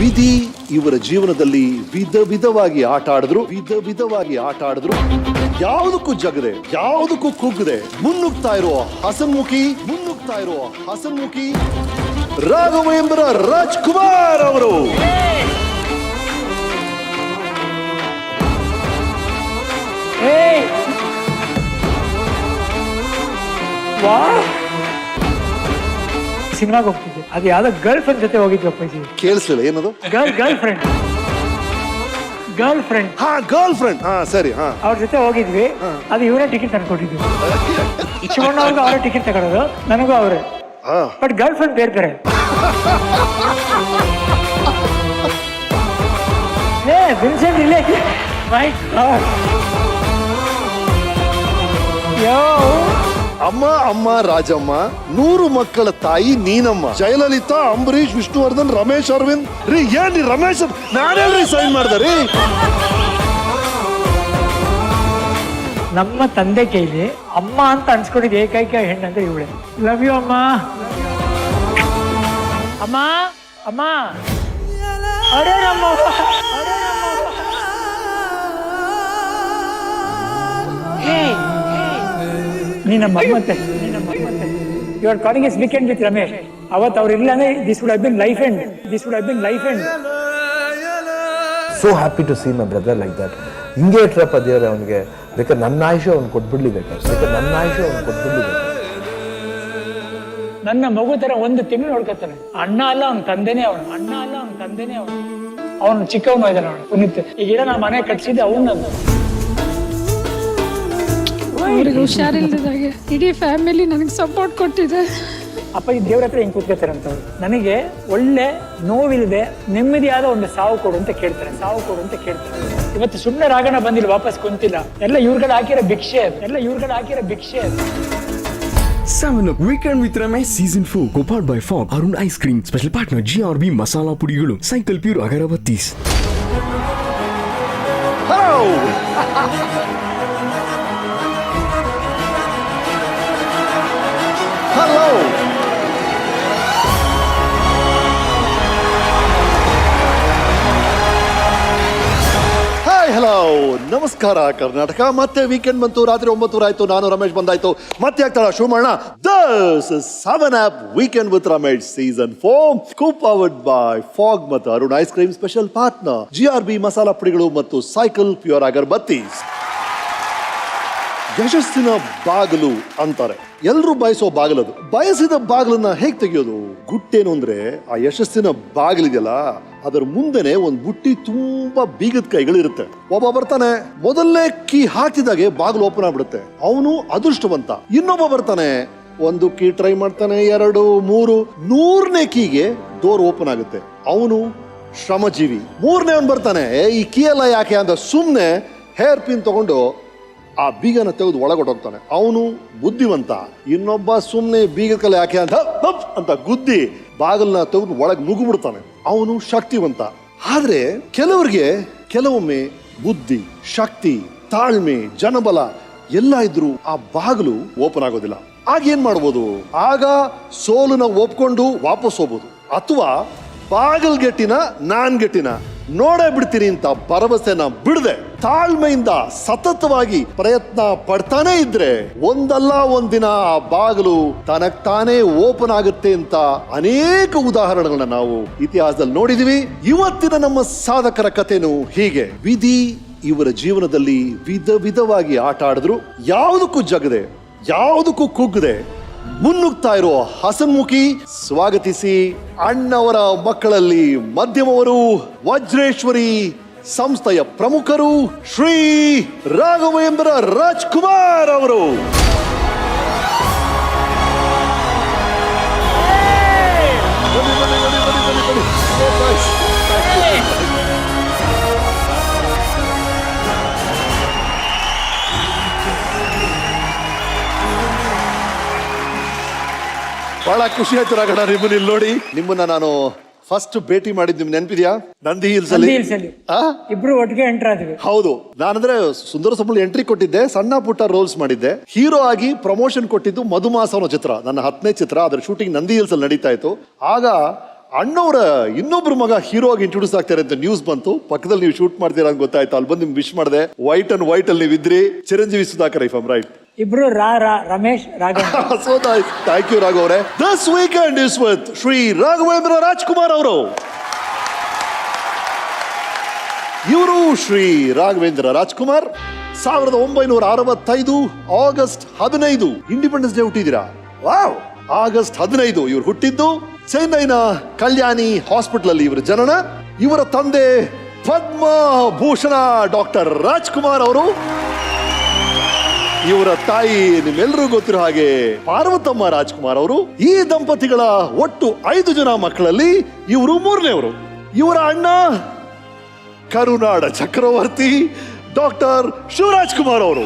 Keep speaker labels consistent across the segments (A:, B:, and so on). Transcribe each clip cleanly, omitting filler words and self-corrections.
A: ವಿಧಿ ಇವರ ಜೀವನದಲ್ಲಿ ವಿಧವಾಗಿ ಆಟ ಆಡಿದ್ರು ಯಾವುದಕ್ಕೂ ಜಗದೆ ಯಾವುದಕ್ಕೂ ಕುಗ್ಗದೆ ಮುನ್ನುಗ್ತಾ ಇರುವ ಹಸನ್ಮುಖಿ ರಾಘವೇಂದ್ರ ರಾಜ್ಕುಮಾರ್ ಅವರು.
B: ಸಿನಿಮಾಗೆ ಹೋಗ್ತಿದ್ದೆ, ಅದು ಯಾವ್ದೋ ಗರ್ಲ್ ಫ್ರೆಂಡ್ ಜೊತೆ ಹೋಗಿದ್ವಿ ಅಪ್ಪಾಜಿ.
A: ಕೇಳಿಸ್ಲಿಲ್ಲ ಏನದು?
B: ಗರ್ಲ್ ಫ್ರೆಂಡ್
A: ಸರಿ.
B: ಅವ್ರ ಜೊತೆ ಹೋಗಿದ್ವಿ. ಅದು ಇವರೇ ಟಿಕೆಟ್ ತಂದ್ಕೊಟ್ಟಿದ್ವಿ. ಶಿವಣ್ಣ ಅವ್ರಿಗೂ ಅವರೇ ಟಿಕೆಟ್ ತಗೊಳ್ಳೋದು, ನನಗೂ ಅವರೇ. ಬಟ್ ಗರ್ಲ್ ಫ್ರೆಂಡ್ ಬೇರೆ ವಿನ್ಸೆಂಟ್ ಇಲ್ಲೇ. ಮೈ ಗಾಡ್.
A: ಅಮ್ಮ ರಾಜಮ್ಮ, 100 ಮಕ್ಕಳ ತಾಯಿ ನೀನಮ್ಮ, ಜಯಲಲಿತಾ, ಅಂಬರೀಶ್, ವಿಷ್ಣುವರ್ಧನ್, ರಮೇಶ್ ಅರವಿಂದ್ ರೀ. ಏನ್ ರಮೇಶ್ ನಾನೇ ಸೈನ್ ಮಾಡ್ದಾರಿ.
B: ನಮ್ಮ ತಂದೆ ಕೈಲಿ ಅಮ್ಮ ಅಂತ ಅನ್ಸ್ಕೊಂಡಿದ್ದು ಏಕೈಕ ಹೆಣ್ಣಂದ್ರೆ ಇವಳೆ. ಲವ್ ಯು ಅಮ್ಮ. ಅಮ್ಮ ಅಮ್ಮ ಅರೆ ನಮ್ಮ ನೀ ನಮ್ಮ ಮತ್ತೆ you are calling is weekend with Ramesh. ಅವತ್ತು ಅವ್ರು ಇಲ್ಲ ಅಂದ್ರೆ this would have been life end.
C: So happy to see my brother like that. ಹಿಂಗೆ ಇಟ್ರಪ್ಪ ದೇವ್ರೆ ಅವನಿಗೆ. ಬೇಕಾದ್ರೆ ನನ್ನ ಆಯುಷ್ಯ ಅವ್ನು ಕೊಟ್ಬಿಡ್ಲಿ
B: ನನ್ನ ಮಗು ತರ 1 ತಿಂಗಳು ನೋಡ್ಕೊತಾನೆ. ಅಣ್ಣ ಅಲ್ಲ ಅವ್ನ ತಂದೆನೇ ಅವನು. ಅವನು ಚಿಕ್ಕವನು ಇದ್ದಾನೆ ಅವನು ಪುನೀತ್. ಈಗ ನಾ ಮನೆ ಕಟ್ಸಿದ್ದೆ ಅವನು.
D: ಅವ್ರಿಗೆ ಹುಷಾರಿಲ್ದಾಗೆ ಇಡೀ ಫ್ಯಾಮಿಲಿ ನನಗೆ ಸಪೋರ್ಟ್ ಕೊಟ್ಟಿದೆ.
B: ಅಪ್ಪ ಈ ದೇವ್ರ ಹತ್ರ ಹಿಂಗೆ ಕೂತ್ಕೊತಾರಂತವ್ರು. ನನಗೆ ಒಳ್ಳೆ ನೋವಿಲ್ಲದೆ ನೆಮ್ಮದಿಯಾದ ಒಂದು ಸಾವು ಕೊಡು ಅಂತ ಕೇಳ್ತಾರೆ. ಇವತ್ತು ಸುಮ್ಮನೆ ರಾಗಣ ಬಂದಿಲ್ಲ, ವಾಪಸ್ ಕುಂತಿಲ್ಲ. ಎಲ್ಲ ಇವ್ರುಗಳು ಹಾಕಿರೋ ಭಿಕ್ಷೆ.
E: 7 Up Weekend with Ramesh Season 4 co-powered by Fog, Arun Ice Cream, special partner GRB Masala Pudigalu, Cycle Pure Agarabattis.
A: Hello. ನಮಸ್ಕಾರ ಕರ್ನಾಟಕ. ಮತ್ತೆ ವೀಕೆಂಡ್ ಬಂತು, ರಾತ್ರಿ 9 ಆಯ್ತು. ನಾನು ರಮೇಶ್ ಬಂದಾಯ್ತು. ಮತ್ತೆ ಆಗ್ತಾಳ ಶೋ ಮಾಡೋಣ. This is 7 Up Weekend with Ramesh Season 4 co-powered by Fog ಮತ್ತು Arun ice cream, special partner GRB masala ಪುಡಿಗಳು ಮತ್ತು ಸೈಕಲ್ ಪ್ಯೂರ್ ಅಗರಬತ್ತೀಸ್. ಯಶಸ್ಸಿನ ಬಾಗಿಲು ಅಂತಾರೆ, ಎಲ್ರು ಬಯಸೋ ಬಾಗಿಲದು. ಬಯಸಿದ ಬಾಗಿಲನ್ನ ಹೇಗ್ ತೆಗೆಯೋದು? ಗುಟ್ಟೇನು ಅಂದ್ರೆ ಆ ಯಶಸ್ಸಿನ ಬಾಗಿಲಿದೆಯಲ್ಲ, ಅದರ ಮುಂದೆನೆ ಒಂದ್ ಬುಟ್ಟಿ ತುಂಬಾ ಬೀಗದ ಕೈಗಳಿರುತ್ತೆ. ಒಬ್ಬ ಬರ್ತಾನೆ, ಮೊದಲನೇ ಕೀ ಹಾಕಿದಾಗೆ ಬಾಗಿಲು ಓಪನ್ ಆಗ್ಬಿಡುತ್ತೆ, ಅವನು ಅದೃಷ್ಟವಂತ. ಇನ್ನೊಬ್ಬ ಬರ್ತಾನೆ, 1 ಕೀ ಟ್ರೈ ಮಾಡ್ತಾನೆ, 2, 3, 100ನೇ ಕೀಗೆ ಡೋರ್ ಓಪನ್ ಆಗುತ್ತೆ, ಅವನು ಶ್ರಮಜೀವಿ. 3ನೇ ಅವನು ಬರ್ತಾನೆ, ಈ ಕೀ ಎಲ್ಲ ಯಾಕೆ ಅಂತ ಸುಮ್ನೆ ಹೇರ್ ಪಿನ್ ತಗೊಂಡು ಆ ಬೀಗನ ತೆಗೆದು ಒಳಗೊಟ್ಟೋಗ್ತಾನೆ, ಅವನು ಬುದ್ಧಿವಂತ. ಇನ್ನೊಬ್ಬ ಸುಮ್ನೆ ಬೀಗದ ಕಲೆ ಯಾಕೆ ಅಂತ ಗುದ್ದಿ ಬಾಗಿಲನ್ನ ತೆಗೆದು ಒಳಗೆ ನುಗ್ಗಿಬಿಡ್ತಾನೆ, ಅವನು ಶಕ್ತಿವಂತ. ಆದ್ರೆ ಕೆಲವೊಮ್ಮೆ ಬುದ್ಧಿ, ಶಕ್ತಿ, ತಾಳ್ಮೆ, ಜನಬಲ ಎಲ್ಲ ಇದ್ರು ಆ ಬಾಗಿಲು ಓಪನ್ ಆಗೋದಿಲ್ಲ. ಆಗ ಏನ್ ಮಾಡ್ಬೋದು? ಆಗ ಸೋಲುನ ಒಪ್ಕೊಂಡು ವಾಪಸ್ ಹೋಗ್ಬೋದು, ಅಥವಾ ಬಾಗಿಲ್ ಗೆಟ್ಟಿನ ನಾನ್ ಗೆಟ್ಟಿನ ನೋಡೇ ಬಿಡ್ತೀನಿ ಅಂತ ಭರವಸೆನ ಬಿಡದೆ ತಾಳ್ಮೆಯಿಂದ ಸತತವಾಗಿ ಪ್ರಯತ್ನ ಪಡ್ತಾನೆ ಇದ್ರೆ ಒಂದಲ್ಲ ಒಂದಿನ ಆ ಬಾಗಿಲು ತನಗ್ ತಾನೇ ಓಪನ್ ಆಗುತ್ತೆ ಅಂತ ಅನೇಕ ಉದಾಹರಣೆಗಳನ್ನ ನಾವು ಇತಿಹಾಸದಲ್ಲಿ ನೋಡಿದೀವಿ. ಇವತ್ತಿನ ನಮ್ಮ ಸಾಧಕರ ಕಥೆನೂ ಹೀಗೆ. ವಿಧಿ ಇವರ ಜೀವನದಲ್ಲಿ ವಿಧವಾಗಿ ಆಟ ಆಡಿದ್ರು, ಯಾವುದಕ್ಕೂ ಜಗದೆ ಯಾವುದಕ್ಕೂ ಕುಗ್ಗದೆ ಮುನ್ನುಗ್ತಾ ಇರೋ ಹಸನ್ಮುಖಿ. ಸ್ವಾಗತಿಸಿ ಅಣ್ಣವರ ಮಕ್ಕಳಲ್ಲಿ ಮಧ್ಯಮವರು, ವಜ್ರೇಶ್ವರಿ ಸಂಸ್ಥೆಯ ಪ್ರಮುಖರು, ಶ್ರೀ ರಾಘವೇಂದ್ರ ರಾಜ್ಕುಮಾರ್ ಅವರು. ಬಹಳ ಖುಷಿ ಆಯ್ತು ರಾಘಣ್ಣ ನಿಮ್ಮನ್ನ ಇಲ್ಲಿ ನೋಡಿ. ನಿಮ್ಮನ್ನ ನಾನು ಫಸ್ಟ್ ಭೇಟಿ ಮಾಡಿದ್ ನಿಮ್ಗೆ ನೆನಪಿದ್ಯಾ? ನಂದಿ ಹಿಲ್ಸ್ ಅಲ್ಲಿ
B: ಇಬ್ರು ಒಟ್ಟಿಗೆ ಎಂಟರ್ ಆದ್ವಿ.
A: ಹೌದು, ನಾನಂದ್ರೆ ಸುಂದರ ಸಂಬಳ ಎಂಟ್ರಿ ಕೊಟ್ಟಿದ್ದೆ, ಸಣ್ಣ ಪುಟ್ಟ ರೋಲ್ಸ್ ಮಾಡಿದ್ದೆ. ಹೀರೋ ಆಗಿ ಪ್ರಮೋಷನ್ ಕೊಟ್ಟಿದ್ದು ಮಧುಮಾಸ ಅನ್ನೋ ಚಿತ್ರ, ನನ್ನ 10ನೇ ಚಿತ್ರ. ಅದ್ರ ಶೂಟಿಂಗ್ ನಂದಿ ಹಿಲ್ಸ್ ಅಲ್ಲಿ ನಡೀತಾ ಇತ್ತು. ಆಗ ಅಣ್ಣವರ ಇನ್ನೊಬ್ರು ಮಗ ಹೀರೋ ಆಗಿ ಇಂಟ್ರೊಡ್ಯೂಸ್ ಆಗ್ತಾರೆ ಅಂತ ನ್ಯೂಸ್ ಬಂತು. ಪಕ್ಕದಲ್ಲಿ ನೀವು ಶೂಟ್ ಮಾಡ್ತೀರಾ ಅಂತ ಗೊತ್ತಾಯ್ತು. ಅಲ್ಲಿ ಬಂದು ನಿಮ್ಗೆ ವಿಶ್ ಮಾಡಿದೆ. ವೈಟ್ ಅಂಡ್ ವೈಟ್ ಅಲ್ಲಿ ನೀವು ಇದ್ರಿ. Chiranjeevi Sudhakar, if I am right.
B: ಇಬ್ರು Ramesh Raghavendra.
A: So nice. Thank you, Raghu ಅವರೇ. This weekend is with Shri Raghavendra Rajkumar ಅವರು. ಇವರು Shri Raghavendra Rajkumar 1965 August 15 independence day ಹುಟ್ಟಿದ್ದೀರಾ. ವಾವ್! ಆಗಸ್ಟ್ 15 ಇವರು ಹುಟ್ಟಿದ್ದು ಚೆನ್ನೈನ ಕಲ್ಯಾಣಿ ಹಾಸ್ಪಿಟಲ್ ಅಲ್ಲಿ ಇವರ ಜನನ. ಇವರ ತಂದೆ ಪದ್ಮಭೂಷಣ ಡಾಕ್ಟರ್ ರಾಜ್ಕುಮಾರ್ ಅವರು. ಇವರ ತಾಯಿ ನಿಮ್ಮೆಲ್ಲರೂ ಗೊತ್ತಿರೋ ಹಾಗೆ ಪಾರ್ವತಮ್ಮ ರಾಜ್ಕುಮಾರ್ ಅವರು. ಈ ದಂಪತಿಗಳ ಒಟ್ಟು 5 ಜನ ಮಕ್ಕಳಲ್ಲಿ ಇವರು 3ನೇವರು. ಇವರ ಅಣ್ಣ ಕರುನಾಡ ಚಕ್ರವರ್ತಿ ಡಾಕ್ಟರ್ ಶಿವರಾಜ್ ಕುಮಾರ್ ಅವರು.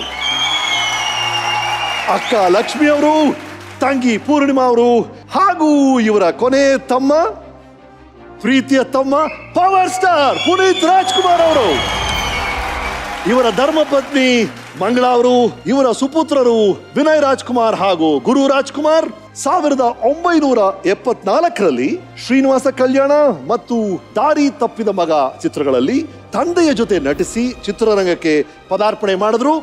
A: ಅಕ್ಕ ಲಕ್ಷ್ಮಿ ಅವರು, ತಂಗಿ ಪೂರ್ಣಿಮಾ ಅವರು, ಹಾಗೂ ಇವರ ಕೊನೆ ತಮ್ಮ, ಪ್ರೀತಿಯ ತಮ್ಮ, ಪವರ್ ಸ್ಟಾರ್ ಪುನೀತ್ ರಾಜ್ಕುಮಾರ್ ಅವರು. ಇವರ ಧರ್ಮಪತ್ನಿ ಮಂಗಳಾ ಅವರು. ಇವರ ಸುಪುತ್ರರು ವಿನಯ್ ರಾಜ್ಕುಮಾರ್ ಹಾಗೂ ಗುರು ರಾಜ್ಕುಮಾರ್. 1974ರಲ್ಲಿ ಶ್ರೀನಿವಾಸ ಕಲ್ಯಾಣ ಮತ್ತು ದಾರಿ ತಪ್ಪಿದ ಮಗ ಚಿತ್ರಗಳಲ್ಲಿ ತಂದೆಯ ಜೊತೆ ನಟಿಸಿ ಚಿತ್ರರಂಗಕ್ಕೆ ಪದಾರ್ಪಣೆ ಮಾಡಿದ್ರು.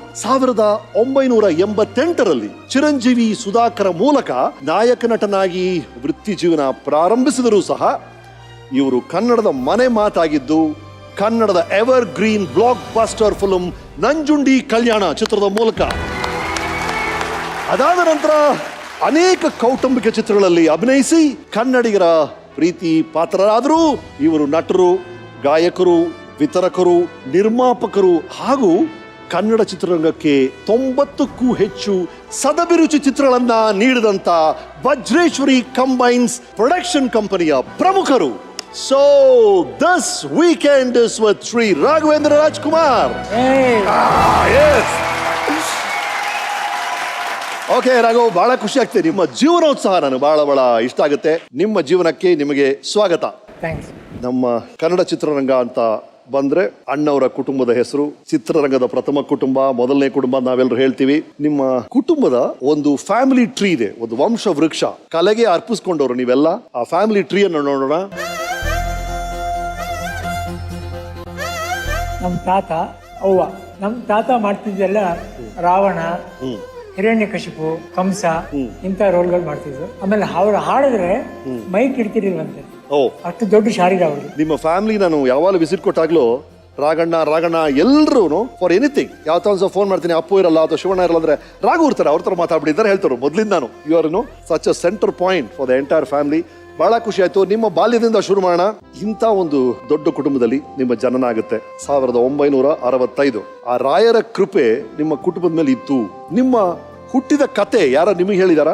A: 1988ರಲ್ಲಿ ಚಿರಂಜೀವಿ ಸುಧಾಕರ ಮೂಲಕ ನಾಯಕ ನಟನಾಗಿ ವೃತ್ತಿ ಜೀವನ ಪ್ರಾರಂಭಿಸಿದರೂ ಸಹ ಇವರು ಕನ್ನಡದ ಮನೆ ಮಾತಾಗಿದ್ದು ಕನ್ನಡದ evergreen blockbuster film Nanjundi Kalyana ಚಿತ್ರದ ಮೂಲಕ. ಅದಾದ ನಂತರ ಅನೇಕ ಕೌಟುಂಬಿಕ ಚಿತ್ರಗಳಲ್ಲಿ ಅಭಿನಯಿಸಿ ಕನ್ನಡಿಗರ ಪ್ರೀತಿ ಪಾತ್ರರಾದರು. ಇವರು ನಟರು, ಗಾಯಕರು, ವಿತರಕರು, ನಿರ್ಮಾಪಕರು ಹಾಗೂ ಕನ್ನಡ ಚಿತ್ರರಂಗಕ್ಕೆ 90ಕ್ಕೂ ಹೆಚ್ಚು ಸದಭಿರುಚಿ ಚಿತ್ರಗಳನ್ನ ನೀಡಿದಂತ ವಜ್ರೇಶ್ವರಿ ಕಂಬೈನ್ಸ್ ಪ್ರೊಡಕ್ಷನ್ ಕಂಪನಿಯ ಪ್ರಮುಖರು. So this weekend is with Sri Raghavendra Rajkumar. Yes. Okay Raghav, ಬಹಳ ಖುಷಿ ಆಗ್ತದೆ. ನಿಮ್ಮ ಜೀವನೋತ್ಸಾಹ ನನಗೆ ಬಹಳ ಇಷ್ಟ ಆಗುತ್ತೆ. ನಿಮ್ಮ ಜೀವನಕ್ಕೆ ನಿಮಗೆ ಸ್ವಾಗತ.
B: ಥ್ಯಾಂಕ್ಸ್.
A: ನಮ್ಮ ಕನ್ನಡ ಚಿತ್ರರಂಗ ಅಂತ ಬಂದ್ರೆ ಅಣ್ಣವರ ಕುಟುಂಬದ ಹೆಸರು. ಚಿತ್ರರಂಗದ ಪ್ರಥಮ ಕುಟುಂಬ, ಮೊದಲನೇ ಕುಟುಂಬ ನಾವೆಲ್ಲರೂ ಹೇಳ್ತೀವಿ. ನಿಮ್ಮ ಕುಟುಂಬದ ಒಂದು ಫ್ಯಾಮಿಲಿ ಟ್ರೀ ಇದೆ, ಒಂದು ವಂಶ ವೃಕ್ಷ. ಕಲೆಗೆ ಅರ್ಪಿಸ್ಕೊಂಡವ್ರು ನೀವೆಲ್ಲ. ಆ ಫ್ಯಾಮಿಲಿ ಟ್ರೀ ಅನ್ನು ನೋಡೋಣ.
B: ನಮ್ಮ ತಾತ, ಅವ್ವ. ನಮ್ಮ ತಾತ ಮಾಡ್ತಿದ್ದೆಲ್ಲ ರಾವಣ, ಹಿರಣ್ಯಕಶಿಪು, ಕಂಸ ಇಂಥ ರೋಲ್ಗಳು ಮಾಡ್ತಿದ್ರು. ಆಮೇಲೆ ಅವ್ರು ಹಾಡಿದ್ರೆ ಮೈಕ್ ಇಡ್ತಿರ್ಲಿಲ್ವಂತೆ, ಅಷ್ಟು ದೊಡ್ಡ ಶಾರೀರ ಅವ್ರಿಗೆ.
A: ನಿಮ್ಮ ಫ್ಯಾಮಿಲಿ ನಾನು ಯಾವಾಗಲೂ ವಿಸಿಟ್ ಕೊಟ್ಟಾಗ್ಲೂ ರಾಘಣ್ಣ ಎಲ್ಲರೂ ಫಾರ್ ಎನಿಥಿಂಗ್ ಯಾವ ತರ ಫೋನ್ ಮಾಡ್ತೀನಿ, ಅಪ್ಪು ಇರಲ್ಲ ಅಥವಾ ಶಿವಣ್ಣ ಇರಲ್ಲ ಅಂದ್ರೆ ರಾಘು ಇರ್ತಾರೆ, ಅವ್ರ ತರ ಮಾತಾಡ್ಬಿಟ್ಟಿದ್ದಾರೆ ಹೇಳ್ತಾರೆ ಮೊದಲಿಂದಾನು. You are such a centre point for the entire family. ಬಹಳ ಖುಷಿ ಆಯ್ತು. ನಿಮ್ಮ ಬಾಲ್ಯದಿಂದ ಶುರು ಮಾಡೋಣ. ಇಂಥ ಒಂದು ದೊಡ್ಡ ಕುಟುಂಬದಲ್ಲಿ ನಿಮ್ಮ ಜನನ ಆಗುತ್ತೆ 1965. ಆ ರಾಯರ ಕೃಪೆ ನಿಮ್ಮ ಕುಟುಂಬದ ಮೇಲೆ ಇತ್ತು. ನಿಮ್ಮ ಹುಟ್ಟಿದ ಕತೆ ಯಾರ ನಿಮಗೆ ಹೇಳಿದಾರ?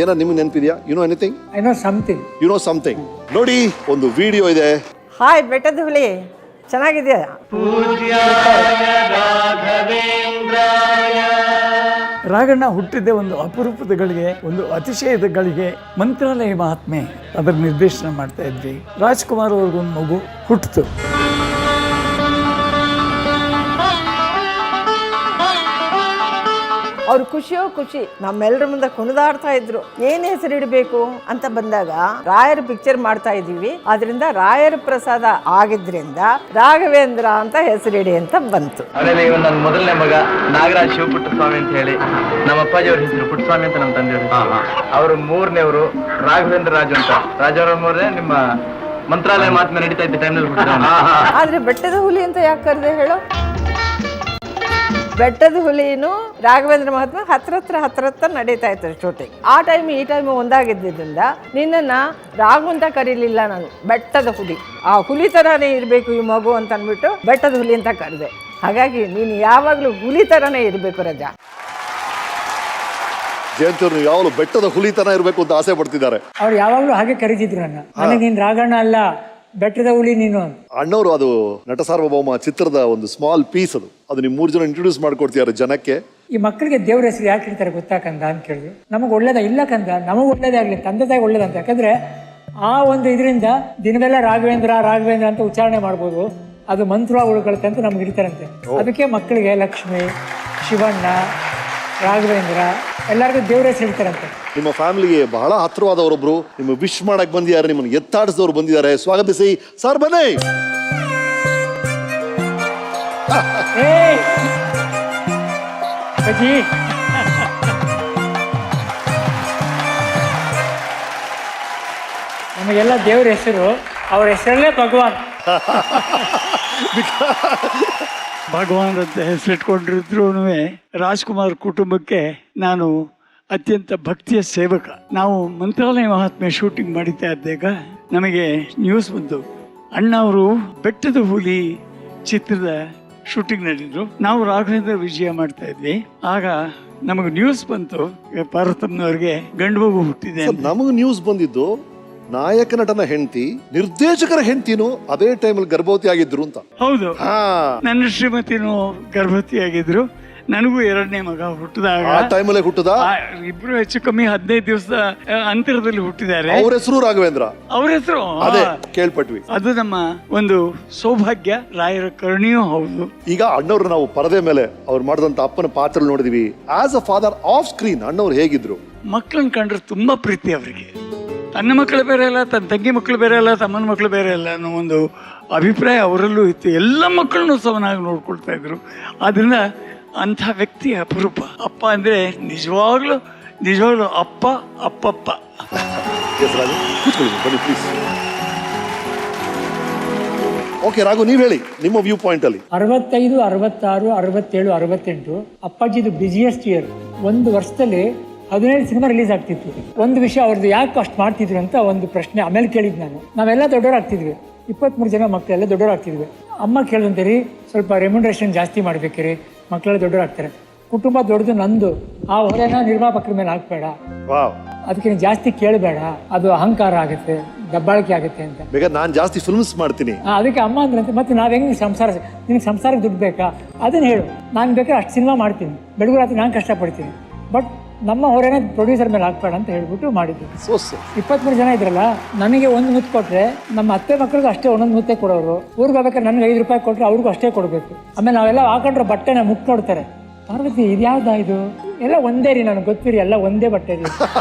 A: ಏನ ನಿಮಗೆ ನೆನಪಿದ್ಯಾ? You know anything?
B: I know something.
A: You know something. ನೋಡಿ, ಒಂದು ವಿಡಿಯೋ ಇದೆ.
F: ಹಾಯ್ ಬೆಟ್ಟದ ಹುಲಿ, ಚೆನ್ನಾಗಿದೆಯಾ?
G: ರಾಘಣ್ಣ ಹುಟ್ಟಿದ್ದೆ ಒಂದು ಅಪರೂಪದ ಗಳಿಗೆ, ಒಂದು ಅತಿಶಯದ ಗಳಿಗೆ. ಮಂತ್ರಾಲಯ ಮಹಾತ್ಮೆ ಅದರ ನಿರ್ದೇಶನ ಮಾಡ್ತಾ ಇದ್ವಿ. ರಾಜ್ಕುಮಾರ್ ಅವ್ರಿಗೊಂದು ಮಗು ಹುಟ್ಟಿತು.
F: ಅವ್ರು ಖುಷಿಯೋ ಖುಷಿ, ನಮ್ಮೆಲ್ಲರ ಮುಂದೆ ಕುಣಿದಾಡ್ತಾ ಇದ್ರು. ಏನ್ ಹೆಸರಿಡಬೇಕು ಅಂತ ಬಂದಾಗ ರಾಯರ ಪಿಕ್ಚರ್ ಮಾಡ್ತಾ ಇದೀವಿ, ಅದರಿಂದ ರಾಯರ ಪ್ರಸಾದ ಆಗಿದ್ರಿಂದ ರಾಘವೇಂದ್ರ ಅಂತ ಹೆಸರಿಡಿ ಅಂತ ಬಂತು.
H: ಆಮೇಲೆ ಇವನ್ ನನ್ನ ಮೊದಲನೇ ಮಗ ನಾಗರಾಜ್ ಶಿವಪುಟ್ಟಸ್ವಾಮಿ ಅಂತ ಹೇಳಿ, ನಮ್ಮ ಅಪ್ಪಾಜಿಯವ್ರ ಹೆಸರು ಪುಟ್ಟಸ್ವಾಮಿ ಅಂತ ನಮ್ಮ ತಂದೆಯವರು. ಅವರು 3ನೇವರು ರಾಘವೇಂದ್ರ ರಾಜು ಅಂತ. ರಾಜವರ 3ನೇ ನಿಮ್ಮ ಮಂತ್ರಾಲಯ ಮಾತನ್ನ ನಡೀತಾ ಇದ್ದ ಟೈಮ್ನಲ್ಲಿ.
F: ಆದ್ರೆ ಬೆಟ್ಟದ ಹುಲಿ ಅಂತ ಯಾಕೆ ಕರೆದೆ ಹೇಳೋ? ಬೆಟ್ಟದ ಹುಲಿನು ರಾಘವೇಂದ್ರ ಮಹಾತ್ಮ ಹತ್ರ ನಡೀತಾ ಇತ್ತು ಶೂಟಿಂಗ್. ಆ ಟೈಮ್ ಈ ಟೈಮ್ ಒಂದಾಗಿದ್ದರಿಂದ ನಿನ್ನನ್ನ ರಾಘು ಅಂತ ಕರೀಲಿಲ್ಲ ನಾನು, ಬೆಟ್ಟದ ಹುಲಿ. ಆ ಹುಲಿ ತರಾನೇ ಇರಬೇಕು ಈ ಮಗು ಅಂತ ಅಂದ್ಬಿಟ್ಟು ಬೆಟ್ಟದ ಹುಲಿ ಅಂತ ಕರೆದೆ. ಹಾಗಾಗಿ ನೀನು ಯಾವಾಗಲೂ ಹುಲಿ ತರಾನೇ ಇರಬೇಕು ರಜಾ.
A: ಜಯಂತಿಯವ್ರು ಯಾವಾಗಲೂ ಬೆಟ್ಟದ ಹುಲಿತನ ಇರಬೇಕು ಅಂತ ಆಸೆ ಪಡ್ತಿದ್ದಾರೆ.
B: ಅವ್ರು ಯಾವಾಗಲೂ ಹಾಗೆ ಕರೀತಿದ್ರು ನನಗೆ ನೀನ್ ರಾಘಣ್ಣ ಅಲ್ಲ, ಬೆಟ್ಟದ ಹುಲಿ ನೀನು.
A: ಅಣ್ಣವರು ಅದು ನಟ ಸಾರ್ವಭೌಮ ಚಿತ್ರದ ಒಂದು ಸ್ಮಾಲ್ ಪೀಸ್. ಅದು ನೀವು 3 ಜನ ಇಂಟ್ರೊಡ್ಯೂಸ್ ಮಾಡ್ಕೊಡ್ತಿದ್ದಾರೆ ಜನಕ್ಕೆ.
B: ಈ ಮಕ್ಕಳಿಗೆ ದೇವ್ರ ಹೆಸರು ಯಾಕೆ ಇರ್ತಾರೆ ಗೊತ್ತಾ ಕಂದ ಅಂತ ಕೇಳಿದ್ರು. ನಮಗೆ ಒಳ್ಳೇದ ಇಲ್ಲ ಕಂದ, ನಮಗೆ ಒಳ್ಳೇದೇ ಆಗ್ಲಿ, ತಂದೆ ತಾಯಿ ಒಳ್ಳೇದಂತ. ಯಾಕಂದ್ರೆ ಆ ಒಂದು ಇದರಿಂದ ದಿನವೆಲ್ಲ ರಾಘವೇಂದ್ರ ಅಂತ ಉಚ್ಚಾರಣೆ ಮಾಡ್ಬೋದು. ಅದು ಮಂತ್ರ ಉಳ್ಕೊಳುತ್ತೆ ಅಂತ ನಮ್ಗೆ ಇರ್ತಾರಂತೆ. ಅದಕ್ಕೆ ಮಕ್ಕಳಿಗೆ ಲಕ್ಷ್ಮಿ, ಶಿವಣ್ಣ, ರಾಘವೇಂದ್ರ ಎಲ್ಲರಿಗೂ ದೇವ್ರ ಹೆಸರು ಹೇಳ್ತಾರಂತೆ.
A: ನಿಮ್ಮ ಫ್ಯಾಮಿಲಿಗೆ ಬಹಳ ಹತ್ರವಾದವರೊಬ್ರು ನಿಮ್ಮ ವಿಶ್ ಮಾಡಕ್ ಬಂದಿದ್ದಾರೆ, ನಿಮ್ಮನ್ನು ಎತ್ತಾಡಿಸಿದವರು ಬಂದಿದ್ದಾರೆ. ಸ್ವಾಗತಿಸಿ ಸರ್, ಬನ್ನಿ.
B: ಏಯ್ ಅಜ್ಜಿ, ನಮಗೆಲ್ಲ ದೇವ್ರ ಹೆಸರು, ಅವ್ರ ಹೆಸರಲ್ಲೇ ಭಗವಾನ್.
G: ಭಗವಾನ್ ಅಂತ ಹೆಸರಿಟ್ಕೊಂಡಿದ್ರು ರಾಜ್ಕುಮಾರ್ ಕುಟುಂಬಕ್ಕೆ ನಾನು ಅತ್ಯಂತ ಭಕ್ತಿಯ ಸೇವಕ. ನಾವು ಮಂತ್ರಾಲಯ ಮಹಾತ್ಮೆ ಶೂಟಿಂಗ್ ಮಾಡಿತಾ ಇದ್ದಾಗ ನಮಗೆ ನ್ಯೂಸ್ ಬಂತು, ಅಣ್ಣ ಅವರು ಬೆಟ್ಟದ ಹುಲಿ ಚಿತ್ರದ ಶೂಟಿಂಗ್ ನಡೆದ್ರು. ನಾವು ರಾಘವೇಂದ್ರ ವಿಜಯ ಮಾಡ್ತಾ ಇದ್ವಿ. ಆಗ ನಮಗೆ ನ್ಯೂಸ್ ಬಂತು, ಪಾರ್ವತಮ್ಮನವ್ರಿಗೆ ಗಂಡು ಮಗು ಹುಟ್ಟಿದೆ ಅಂತ.
A: ನಮಗೆ ನ್ಯೂಸ್ ಬಂದಿದ್ದು ನಾಯಕ ನಟನ ಹೆಂಡತಿ ನಿರ್ದೇಶಕರ ಹೆಂಡತಿನೂ ಅದೇ ಟೈಮಲ್ಲಿ ಗರ್ಭವತಿ ಆಗಿದ್ರು ಅಂತ.
G: ಹೌದು,
A: ಹಾ,
G: ನನ್ನ ಶ್ರೀಮತಿನೂ ಗರ್ಭವತಿಯಾಗಿದ್ರು. ನನಗೂ ಎರಡನೇ ಮಗ ಹುಟ್ಟಿದಾಗ
A: ಆ ಟೈಮಲ್ಲೇ ಹುಟ್ಟದ.
G: ಇಬ್ರು ಹೆಚ್ಚು ಕಮ್ಮಿ 15 ದಿವಸದ ಅಂತರದಲ್ಲಿ ಹುಟ್ಟಿದ್ದಾರೆ.
A: ಅವ್ರ ಹೆಸರು ರಾಘವೇಂದ್ರ,
G: ಅವ್ರ ಹೆಸರು
A: ಅದೇ ಕೇಳ್ಪಟ್ವಿ.
G: ಅದು ನಮ್ಮ ಒಂದು ಸೌಭಾಗ್ಯ, ರಾಯರ ಕರುಣೆಯೂ ಹೌದು.
A: ಈಗ ಅಣ್ಣವ್ರು ನಾವು ಪರದೆ ಮೇಲೆ ಅವ್ರು ಮಾಡಿದಂತ ಅಪ್ಪನ ಪಾತ್ರ ನೋಡಿದೀವಿ. As a father of screen ಅಣ್ಣವ್ರು ಹೇಗಿದ್ರು?
G: ಮಕ್ಕಳನ್ನ ಕಂಡ್ರೆ ತುಂಬಾ ಪ್ರೀತಿ ಅವರಿಗೆ. ತನ್ನ ಮಕ್ಕಳು ಬೇರೆ ಅಲ್ಲ, ತನ್ನ ತಂಗಿ ಮಕ್ಕಳು ಬೇರೆ ಅಲ್ಲ, ತಮ್ಮನ ಮಕ್ಕಳು ಬೇರೆ ಅಲ್ಲ ಅನ್ನೋ ಒಂದು ಅಭಿಪ್ರಾಯ ಅವರಲ್ಲೂ ಇತ್ತು. ಎಲ್ಲ ಮಕ್ಕಳನ್ನು ಸಮನಾಗಿ ನೋಡ್ಕೊಳ್ತಾ ಇದ್ರು. ಆದ್ರಿಂದ ಅಂಥ ವ್ಯಕ್ತಿ ಅಪರೂಪ. ಅಪ್ಪ ಅಂದ್ರೆ ನಿಜವಾಗ್ಲೂ ಅಪ್ಪ, ಅಪ್ಪಪ್ಪ.
A: ಬನ್ನಿ ಪ್ಲೀಸ್. ಓಕೆ ರಾಘು, ನೀವ್ ಹೇಳಿ ನಿಮ್ಮ ವ್ಯೂ ಪಾಯಿಂಟ್ ಅಲ್ಲಿ.
B: 65, 66, 67, 68 ಅಪ್ಪಾಜಿದು ಬಿಸಿಯೆಸ್ಟ್ ಇಯರ್. ಒಂದು ವರ್ಷದಲ್ಲಿ 17 ಸಿನಿಮಾ ರಿಲೀಸ್ ಆಗ್ತಿತ್ತು. ಒಂದು ವಿಷಯ, ಅವ್ರದ್ದು ಯಾಕೆ ಅಷ್ಟು ಮಾಡ್ತಿದ್ರು ಅಂತ ಒಂದು ಪ್ರಶ್ನೆ ಆಮೇಲೆ ಕೇಳಿದ್ ನಾನು. ನಾವೆಲ್ಲ ದೊಡ್ಡವ್ರು ಆಗ್ತಿದ್ವಿ, 23 ಜನ ಮಕ್ಕಳೆಲ್ಲ ದೊಡ್ಡವ್ರು ಆಗ್ತಿದ್ವಿ. ಅಮ್ಮ ಕೇಳಿದಂತೆ ರೀ, ಸ್ವಲ್ಪ ರೆಮ್ಯುನರೇಷನ್ ಜಾಸ್ತಿ ಮಾಡ್ಬೇಕ್ರಿ, ಮಕ್ಕಳೆಲ್ಲ ದೊಡ್ಡವ್ರು ಆಗ್ತಾರೆ, ಕುಟುಂಬ ದೊಡ್ಡದು ನಂದು, ಆ ಹೊರೆನ ನಿರ್ಮಾಪಕರ ಮೇಲೆ ಹಾಕ್ಬೇಡ, ಅದಕ್ಕೆ ಜಾಸ್ತಿ ಕೇಳಬೇಡ, ಅದು ಅಹಂಕಾರ ಆಗುತ್ತೆ, ದಬ್ಬಾಳಿಕೆ ಆಗುತ್ತೆ ಅಂತ.
A: ಬೇಕಾದ್ರೆ ನಾನು ಜಾಸ್ತಿ ಫಿಲ್ಮ್ಸ್ ಮಾಡ್ತೀನಿ.
B: ಅದಕ್ಕೆ ಅಮ್ಮ ಅಂದ್ರಂತೆ, ಮತ್ತೆ ನಾವ್ ಹೆಂಗ್ ನಿನಗೆ ಸಂಸಾರಕ್ಕೆ ದುಡ್ಡು ಬೇಕಾ, ಅದನ್ನ ಹೇಳು, ನಾನು ಬೇಕಾದ್ರೆ ಅಷ್ಟು ಸಿನಿಮಾ ಮಾಡ್ತೀನಿ, ಬೆಳಗ್ಗೆ ರಾತ್ರಿ ನಾನು ಕಷ್ಟಪಡ್ತೀನಿ, ಬಟ್ ನಮ್ಮ ಹೊರೆನ ಪ್ರೊಡ್ಯೂಸರ್ ಮೇಲೆ ಹಾಕ್ಬೇಡ ಅಂತ ಹೇಳ್ಬಿಟ್ಟು ಮಾಡಿದ್ವಿ. 23 ಜನ ಇದ್ರಲ್ಲ, ನನಗೆ ಒಂದು ಮುತ್ತು ಕೊಟ್ರೆ ನಮ್ಮ ಅತ್ತೆ ಮಕ್ಕಳಿಗೂ ಅಷ್ಟೇ ಒಂದೊಂದು ಮುತ್ತೆ ಕೊಡೋರು. ಊರಿಗೆ ಹೋಗ್ಬೇಕಾದ್ರೆ ನನಗೆ 5 ರೂಪಾಯಿ ಕೊಟ್ರೆ ಅವ್ರಿಗೂ ಅಷ್ಟೇ ಕೊಡಬೇಕು. ಆಮೇಲೆ ನಾವೆಲ್ಲ ಹಾಕೊಂಡ್ರೆ ಬಟ್ಟೆನ ಮುಟ್ಟು ನೋಡ್ತಾರೆ, ಪಾರ್ವತಿ ಇದ್ಯಾವ್ದಾ ಇದು, ಎಲ್ಲ ಒಂದೇ ರೀ, ನನಗೆ ಗೊತ್ತಿರಿ, ಎಲ್ಲ ಒಂದೇ ಬಟ್ಟೆ ರೀ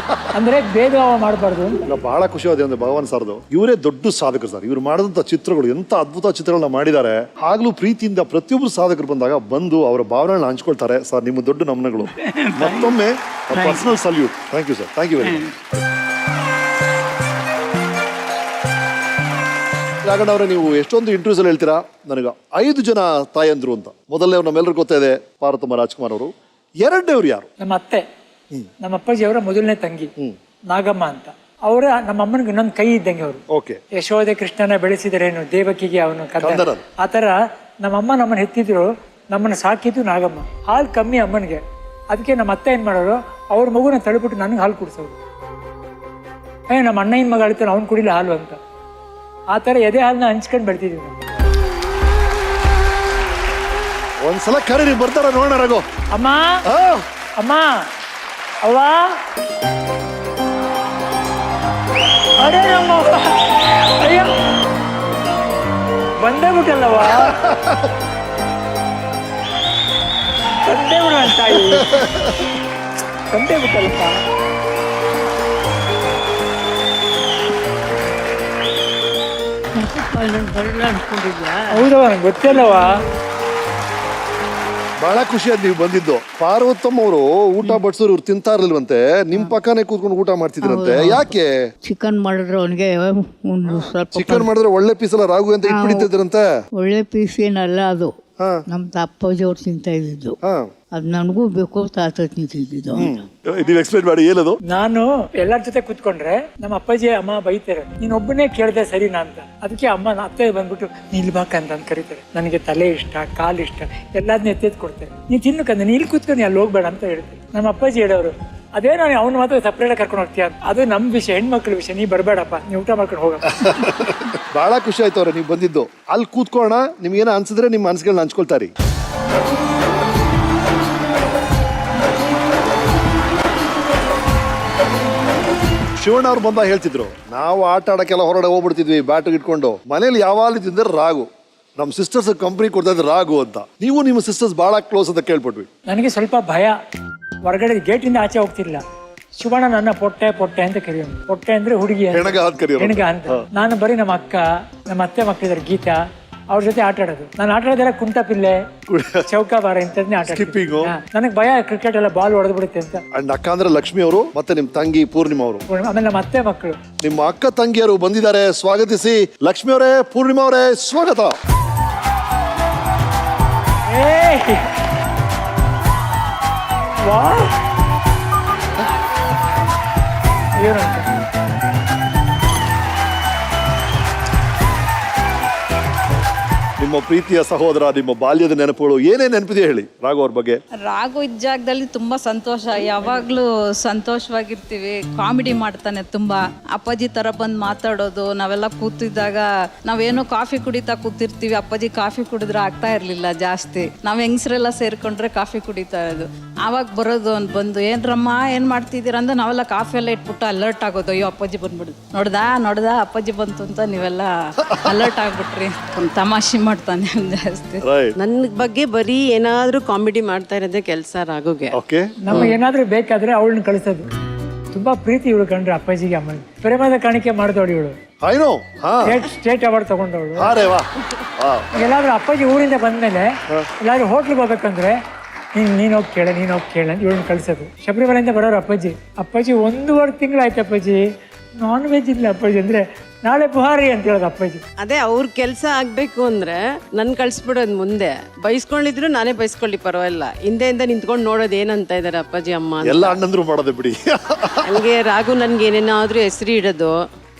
B: ಅಂದ್ರೆ ಭೇದ ಭಾವ ಮಾಡಬಾರ್ದು ಅಂತ.
A: ಬಹಳ ಖುಷಿಯಾದ ಅಂದ್ರೆ ಭಗವಾನ್ ಸರ್ದು ಇವರೇ ದೊಡ್ಡ ಸಾಧಕರು ಸರ್. ಇವ್ರು ಮಾಡಿದಂತ ಚಿತ್ರಗಳು ಎಂತ ಅದ್ಭುತ ಚಿತ್ರಗಳನ್ನ ಮಾಡಿದ್ದಾರೆ. ಆಗ್ಲೂ ಪ್ರೀತಿಯಿಂದ ಪ್ರತಿಯೊಬ್ಬರು ಸಾಧಕರು ಬಂದಾಗ ಬಂದು ಅವರ ಭಾವನೆಗಳನ್ನ ಹಂಚ್ಕೊಳ್ತಾರೆ ಸರ್. ನಿಮ್ಮ ದೊಡ್ಡ ನಮನಗಳು. ಮತ್ತೊಮ್ಮೆ personal salute. Thank you sir, thank you very much. Raghanna ಅವರೇ, ನೀವು ಎಷ್ಟೊಂದು ಇಂಟರ್ವ್ಯೂಸ್ ಅಲ್ಲಿ ಹೇಳ್ತೀರಾ ನನಗೆ 5 ಜನ ತಾಯಂದ್ರು ಅಂತ. ಮೊದಲನೇ ನಮ್ಮೆಲ್ಲರಿಗೂ ಗೊತ್ತಿದೆ ಪಾರ್ವತಮ್ಮ ರಾಜ್ಕುಮಾರ್ ಅವರು. ಎರಡನೇವ್ರು ಯಾರು?
B: ನಮ್ಮ ಅತ್ತೆ, ನಮ್ಮ ಅಪ್ಪಾಜಿ ಅವರ ಮೊದಲನೇ ತಂಗಿ ನಾಗಮ್ಮ ಅಂತ. ಅವರ ನಮ್ಮ ಅಮ್ಮನಿಗೆ ಇನ್ನೊಂದು ಕೈ ಇದ್ದಂಗೆ ಅವರು.
A: ಓಕೆ.
B: ಯಶೋದೆ ಕೃಷ್ಣನ ಬೆಳೆಸಿದರೇನು, ದೇವಕಿಗೆ ಅವನು ಕದ್ದ, ಆ ತರ ನಮ್ಮಮ್ಮ ನಮ್ಮನ್ನ ಹೆತ್ತಿದ್ರು, ನಮ್ಮನ್ನ ಸಾಕಿದ್ದು ನಾಗಮ್ಮ. ಹಾಲು ಕಮ್ಮಿ ಅಮ್ಮನಿಗೆ, ಅದಕ್ಕೆ ನಮ್ಮ ಅತ್ತೆ ಏನ್ ಮಾಡೋರು, ಅವ್ರ ಮಗುನ ತಳ್ಬಿಟ್ಟು ನನಗೆ ಹಾಲು ಕುಡಿಸೋರು. ನಮ್ಮ ಅಣ್ಣನ ಮಗ ಅಳ್ತಾನೆ, ಅವ್ನು ಕುಡಿಲ್ಲ ಹಾಲು ಅಂತ. ಆ ತರ ಎದೆ ಹಾಲನ್ನ ಹಂಚ್ಕೊಂಡು ಬೆಳ್ತಿದ್ವಿ ನಾವು.
A: ಒಂದ್ಸಲ ಕರೀರಿ, ಬರ್ತಾರ ನೋಡೋಣ. ರಘು,
B: ಅಮ್ಮ, ಅಮ್ಮ, ಅವ್ವ, ಅರೇ ನಮ್ಮ ಅಯ್ಯೋ ಬಂದೇ ಬಿಟ್ಟಲ್ಲವ, ಬಂದೇ ಬಿಡು ಅಂತ ತಾಯಿ, ಬಂದೇ ಬಿಟ್ಟಲ್ಲಪ್ಪ. ಹೌದವ, ನಂಗೆ ಗೊತ್ತಿಲ್ಲವ.
A: ಬಹಳ ಖುಷಿಯಾದ ನೀವು ಬಂದಿದ್ದು. ಪಾರ್ವತಮ್ಮ ಅವರು ಊಟ ಬಡ್ಸೋರು ಇವ್ರು ತಿಂತಾ ಇರ್ಲಿಲ್ವಂತೆ, ನಿಮ್ ಪಕ್ಕನೆ ಕೂತ್ಕೊಂಡು ಊಟ ಮಾಡ್ತಿದ್ರಂತೆ. ಯಾಕೆ?
I: ಚಿಕನ್ ಮಾಡಿದ್ರೆ ಅವನಿಗೆ ಒಂದು ಸ್ವಲ್ಪ
A: ಚಿಕನ್ ಮಾಡಿದ್ರೆ ಒಳ್ಳೆ ಪೀಸ್ ಎಲ್ಲ ರಾಘು ಅಂತ ಇಟ್ಬಿಟ್ಟಿದ್ರಂತೆ.
I: ಒಳ್ಳೆ ಪೀಸ್ ಏನಲ್ಲ ಅದು, ನಮ್ ಅಪ್ಪಾಜಿ ಅವ್ರು ತಿಂತಾ ಇದ್ದಿದ್ದು. ಅದ್ ನನಗೂ ಬೇಕು, ತಾತ ತಿಂತಿದ್ದು.
A: ನೀವು ಎಕ್ಸ್ಪ್ಲೇನ್ ಮಾಡಿ ಏನದು.
B: ನಾನು ಎಲ್ಲರ ಜೊತೆ ಕೂತ್ಕೊಂಡ್ರೆ ನಮ್ಮ ಅಪ್ಪಾಜಿ ಅಮ್ಮ ಬೈತಾರೆ, ನೀನ್ ಒಬ್ಬನೇ ಕೇಳ್ದೆ ಸರಿನಾ ಅಂತ. ಅದಕ್ಕೆ ಅಮ್ಮ ಅತ್ತೆ ಬಂದ್ಬಿಟ್ಟು ನಿಲ್ಬಾಕ ಅಂತ ಕರೀತಾರೆ. ನನಗೆ ತಲೆ ಇಷ್ಟ, ಕಾಲು ಇಷ್ಟ, ಎಲ್ಲದನ್ನ ಎತ್ತೆದ್ ಕೊಡ್ತಾರೆ. ನೀನ್ ತಿನ್ನಕಂದ್ರೆ ನೀ ಇಲ್ಲಿ ಕೂತ್ಕೊಂಡು ಅಲ್ಲಿ ಹೋಗ್ಬೇಡ ಅಂತ ಹೇಳ್ತೀನಿ. ನಮ್ಮ ಅಪ್ಪಾಜಿ ಹೇಳೋರು, ಅದೇ ನಾನು ಅವ್ನು ಮಾತ್ರ ಸಪ್ರೇಟ್ ಕರ್ಕೊಂಡು ಹೋಗ್ತೀಯ ಅಂತ. ಅದು ನಮ್ ವಿಷಯ, ಹೆಣ್ಮಕ್ಳ ವಿಷಯ, ನೀ ಬರ್ಬೇಡಪ್ಪ, ನೀವು ಊಟ ಮಾಡ್ಕೊಂಡು ಹೋಗ.
A: ಬಹಳ ಖುಷಿ ಆಯ್ತು ಅವ್ರೆ ನೀವು ಬಂದಿದ್ದು. ಅಲ್ಲಿ ಕೂತ್ಕೋಣ, ನಿಮ್ಗೇನ ಅನ್ಸಿದ್ರೆ ನಿಮ್ಮ ಅನ್ಸ್ಗಳನ್ನ ಹಂಚ್ಕೊಳ್ತಾರಿ. ಶಿವಣ್ಣ ಅವ್ರು ಬಂದಾಗ ಹೇಳ್ತಿದ್ರು, ನಾವು ಆಟ ಆಡಕ್ಕೆಲ್ಲ ಹೊರಗಡೆ ಹೋಗ್ಬಿಡ್ತಿದ್ವಿ ಬ್ಯಾಟ್ ಇಟ್ಕೊಂಡು. ಮನೇಲಿ ಯಾವಾಗ ತಿಂದ್ರೆ ರಾಗು, ನಮ್ಮ ಸಿಸ್ಟರ್ಸ್ ಕಂಪ್ನಿ ಕೊಡ್ತಾ ಇದ್ರು ರಾಗು ಅಂತ. ನೀವು ನಿಮ್ಮ ಸಿಸ್ಟರ್ಸ್ ಬಹಳ ಕ್ಲೋಸ್ ಅಂತ ಕೇಳ್ಪಟ್ವಿ.
B: ನನಗೆ ಸ್ವಲ್ಪ ಭಯ, ಹೊರಗಡೆ ಗೇಟಿಂದ ಆಚೆ ಹೋಗ್ತಿರ್ಲಿಲ್ಲ. ಶಿವಣ್ಣ ನನ್ನ ಪೊಟ್ಟೆ ಪೊಟ್ಟೆ ಅಂತ ಕರೆಯೋನು. ಪೊಟ್ಟೆ ಅಂದ್ರೆ ಹುಡುಗಿ ಅಂತ.
A: ಹೆಣಗ ಅಂತ ಕರೆಯೋರು.
B: ಹೆಣಗ ಅಂತ. ನಾನು ಬರೀ ನಮ್ಮ ಅಕ್ಕ, ನಮ್ಮ ಅತ್ತೆ ಮಕ್ಕಳಿದ್ದಾರೆ ಗೀತಾ, ಅವ್ರ ಜೊತೆ ಆಟ ಆಡೋದು. ನಾನು ಆಟ ಆಡೋದೆಲ್ಲ ಕುಂಟಪಿಲ್ಲೆ, ಚೌಕಾಬಾರ ಇಂಥದ್ನೇ ಆಟ.
A: ಸ್ಕಿಪ್ಪಿಂಗು.
B: ನನಗೆ ಭಯ ಕ್ರಿಕೆಟ್ ಎಲ್ಲ ಬಾಲ್ ಹೊಡೆದು ಬಿಡುತ್ತೆ ಅಂತ.
A: ಅಂಡ್ ಅಕ್ಕ ಅಂದ್ರೆ ಲಕ್ಷ್ಮಿ ಅವರು, ಮತ್ತೆ ನಿಮ್ ತಂಗಿ ಪೂರ್ಣಿಮಾ ಅವರು.
B: ಆಮೇಲೆ ನಮ್ಮ ಅತ್ತೆ ಮಕ್ಕಳು.
A: ನಿಮ್ಮ ಅಕ್ಕ ತಂಗಿಯರು ಬಂದಿದ್ದಾರೆ, ಸ್ವಾಗತಿಸಿ. ಲಕ್ಷ್ಮಿ ಅವರೇ, ಪೂರ್ಣಿಮಾ ಅವರೇ, ಸ್ವಾಗತ.
B: ಏನಂತ
A: ನಿಮ್ಮ ಪ್ರೀತಿಯ ಸಹೋದರ, ನಿಮ್ಮ ಬಾಲ್ಯದ ನೆನಪುಗಳು ಏನೇ ನೆನಪಿದೆ ಹೇಳಿ ರಾಘವ್ ಅವ್ರ ಬಗ್ಗೆ.
J: ರಾಘು ಇದ್ದ ಜಾಗದಲ್ಲಿ ತುಂಬಾ ಸಂತೋಷ, ಯಾವಾಗ್ಲೂ ಸಂತೋಷವಾಗಿರ್ತೀವಿ. ಕಾಮಿಡಿ ಮಾಡ್ತಾನೆ ತುಂಬಾ. ಅಪ್ಪಾಜಿ ತರ ಬಂದು ಮಾತಾಡೋದು. ನಾವೆಲ್ಲ ಕೂತಿದ್ದಾಗ ನಾವೇನೋ ಕಾಫಿ ಕುಡಿತಾ ಕೂತಿರ್ತೀವಿ, ಅಪ್ಪಾಜಿ ಕಾಫಿ ಕುಡಿದ್ರೆ ಆಗ್ತಾ ಇರ್ಲಿಲ್ಲ ಜಾಸ್ತಿ. ನಾವ್ ಹೆಂಗಸರೆಲ್ಲ ಸೇರ್ಕೊಂಡ್ರೆ ಕಾಫಿ ಕುಡಿತಾ ಇರೋದು. ಆವಾಗ ಬರೋದು ಅಂತ ಬಂದು, ಏನ್ರಮ್ಮ ಏನ್ ಮಾಡ್ತಿದ್ದೀರಾ ಅಂದ್ರೆ ನಾವೆಲ್ಲ ಕಾಫಿ ಎಲ್ಲ ಇಟ್ಬಿಟ್ಟು ಅಲರ್ಟ್ ಆಗೋದು. ಅಯ್ಯೋ ಅಪ್ಪಾಜಿ ಬಂದ್ಬಿಡುದು, ನೋಡ್ದಾ ಅಪ್ಪಾಜಿ ಬಂತು ಅಂತ ನೀವೆಲ್ಲ ಅಲರ್ಟ್ ಆಗ್ಬಿಟ್ರಿ. ತಮಾಷೆ ಮಾಡ್ತಾನೆ ಜಾಸ್ತಿ.
F: ನನ್ನ ಬಗ್ಗೆ ಬರೀ ಏನಾದ್ರೂ ಕಾಮಿಡಿ ಮಾಡ್ತಾ ಇರೋದೇ ಕೆಲಸ ರಾಘುಗೆ.
B: ನಮಗೆ ಏನಾದ್ರೂ ಬೇಕಾದ್ರೆ ಅವಳನ್ನ ಕಳಿಸೋದು. ತುಂಬಾ ಪ್ರೀತಿ ಇವಳು ಕಂಡ್ರೆ ಅಪ್ಪಾಜಿಗೆ, ಅಮ್ಮನಿಗೆ. ಪ್ರೇಮದ ಕಾಣಿಕೆ ಮಾಡಿದವಳು ಇವಳು. ಸ್ಟೇಟ್ ಅವಾರ್ಡ್ ತಗೊಂಡವಳು. ಎಲ್ಲಾದ್ರೂ ಅಪ್ಪಾಜಿ ಊರಿಂದ ಬಂದ್ಮೇಲೆ ಎಲ್ಲಾದ್ರೂ ಹೋಟ್ಲಿಗೆ ಹೋಗ್ಬೇಕಂದ್ರೆ ನೀನ್ ಹೋಗಿ ಕೇಳ ಅಂತ ಇವಳನ್ನ ಕಳ್ಸೋದು. ಶಬರಿಮಲೆಯಿಂದ ಬರೋರು ಅಪ್ಪಾಜಿ. 1.5 ತಿಂಗಳಾಯ್ತು ಅಪ್ಪಾಜಿ ನಾನ್ ವೆಜ್ ಇಲ್ಲ ಅಪ್ಪಾಜಿ ಅಂದ್ರೆ, ನಾಳೆ ಬುಹಾರಿ ಅಂತ ಹೇಳೋದು ಅಪ್ಪಾಜಿ.
F: ಅದೇ ಅವ್ರ ಕೆಲಸ ಆಗ್ಬೇಕು ಅಂದ್ರೆ ನನ್ ಕಳ್ಸ್ಬಿಡೋದು. ಮುಂದೆ ಬೈಸ್ಕೊಂಡಿದ್ರು ನಾನೇ ಬೈಸ್ಕೊಳ್ಳಿ ಪರವಾಗಿಲ್ಲ, ಹಿಂದೆಯಿಂದ ನಿಂತ್ಕೊಂಡು ನೋಡೋದು ಏನಂತ ಇದಾರೆ ಅಪ್ಪಾಜಿ ಅಮ್ಮ
A: ಎಲ್ಲ ಅಣ್ಣಂದ್ರು ಮಾಡೋದು ಬಿಡಿ.
F: ಹಂಗೆ ರಾಘು ನನ್ಗೆ ಏನೇನಾದ್ರೂ ಹೆಸರು ಇಡೋದು,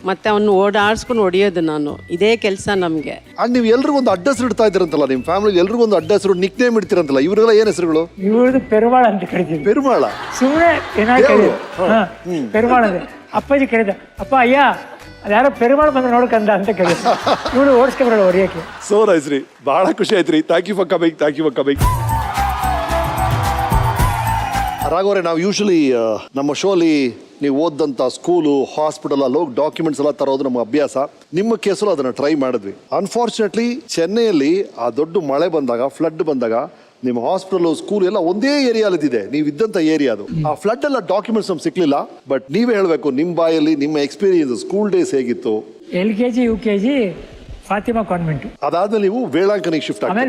F: ಮತ್ತೆ ಅವ್ನು ಓಡಾಡ್ಸ್ಕೊಂಡು ಹೊಡಿಯೋದು. ನಾನು ಇದೇ ಕೆಲಸ ನಮ್ಗೆ.
A: ನೀವು ಎಲ್ರಿಗೂ ಒಂದು ಅಡ್ಡ ಹೆಸರು ಇಡ್ತಾ ಇದ್ದೀರಂತಲ್ಲ, ನಿಮ್ಮ ಫ್ಯಾಮಿಲಿ ಎಲ್ರಿಗೂ ಒಂದು ಅಡ್ಡ ಹೆಸರು, ನಿಕ್ ನೇಮ್ ಇಡ್ತೀರಂತಲ್ಲ, ಇವರೆಲ್ಲ ಏನ್ ಹೆಸರುಗಳು?
B: ಇವ್ರದ್ದು ಪೆರುಮಾಳ ಅಂತ ಕರಿತೀವಿ.
A: ಪೆರುಮಾಳ
B: ಸುಮ್ಮನೆ ಏನಾದ್ರು ಪೆರುಮಾಳ ಅಂದ್ರೆ ಅಪ್ಪಾಜಿ ಕರೀದ, ಅಪ್ಪ ಅಯ್ಯ ಅದ್ಯಾರೋ ಪೆರುಮಾಳ ಬಂದ್ರೆ ನೋಡ್ಕಂದ ಅಂತ ಕರೀದ. ಇವಳು ಓಡಿಸ್ಕೊಂಡ್ರಲ್ಲ ಹೊರಿಯಕ್ಕೆ.
A: ಸೋ ನೈಸ್ ರೀ, ಬಹಳ ಖುಷಿ ಆಯ್ತು ರೀ. Thank you for coming. ರಾಘವರೇ, ನಾವು ಯೂಶಲಿ ನಮ್ಮ ಶೋಲಿ ನೀವು ಓದಂಥ ಸ್ಕೂಲು, ಹಾಸ್ಪಿಟಲ್ ಅಲ್ಲಿ ಹೋಗಿ ಡಾಕ್ಯುಮೆಂಟ್ಸ್ ಎಲ್ಲ ತರೋದು ನಮ್ಮ ಅಭ್ಯಾಸ. ನಿಮ್ಮ ಕೇಸಲ್ಲೂ ಅದನ್ನು ಟ್ರೈ ಮಾಡಿದ್ವಿ. ಅನ್ಫಾರ್ಚುನೇಟ್ಲಿ ಚೆನ್ನೈಯಲ್ಲಿ ಆ ದೊಡ್ಡ ಮಳೆ ಬಂದಾಗ, ಫ್ಲಡ್ ಬಂದಾಗ, ನಿಮ್ಮ ಹಾಸ್ಪಿಟಲ್, ಸ್ಕೂಲ್ ಎಲ್ಲ ಒಂದೇ ಏರಿಯಾಲಿದೆ, ನೀವು ಇದ್ದಂಥ ಏರಿಯಾ ಅದು. ಆ ಫ್ಲಡ್ ಎಲ್ಲ ಡಾಕ್ಯುಮೆಂಟ್ಸ್ ನಮ್ಗೆ ಸಿಕ್ಲಿಲ್ಲ. ಬಟ್ ನೀವೇ ಹೇಳಬೇಕು, ನಿಮ್ಮ ಬಾಯಲ್ಲಿ ನಿಮ್ಮ ಎಕ್ಸ್ಪೀರಿಯನ್ಸ್, ಸ್ಕೂಲ್ ಡೇಸ್ ಹೇಗಿತ್ತು?
B: LKG UKG Fatima convent.
A: ಅದಾದ್ಮೇಲೆ ನೀವು ವೇಳಾಂಕನಿಗೆ ಶಿಫ್ಟ್ ಆಗಿ,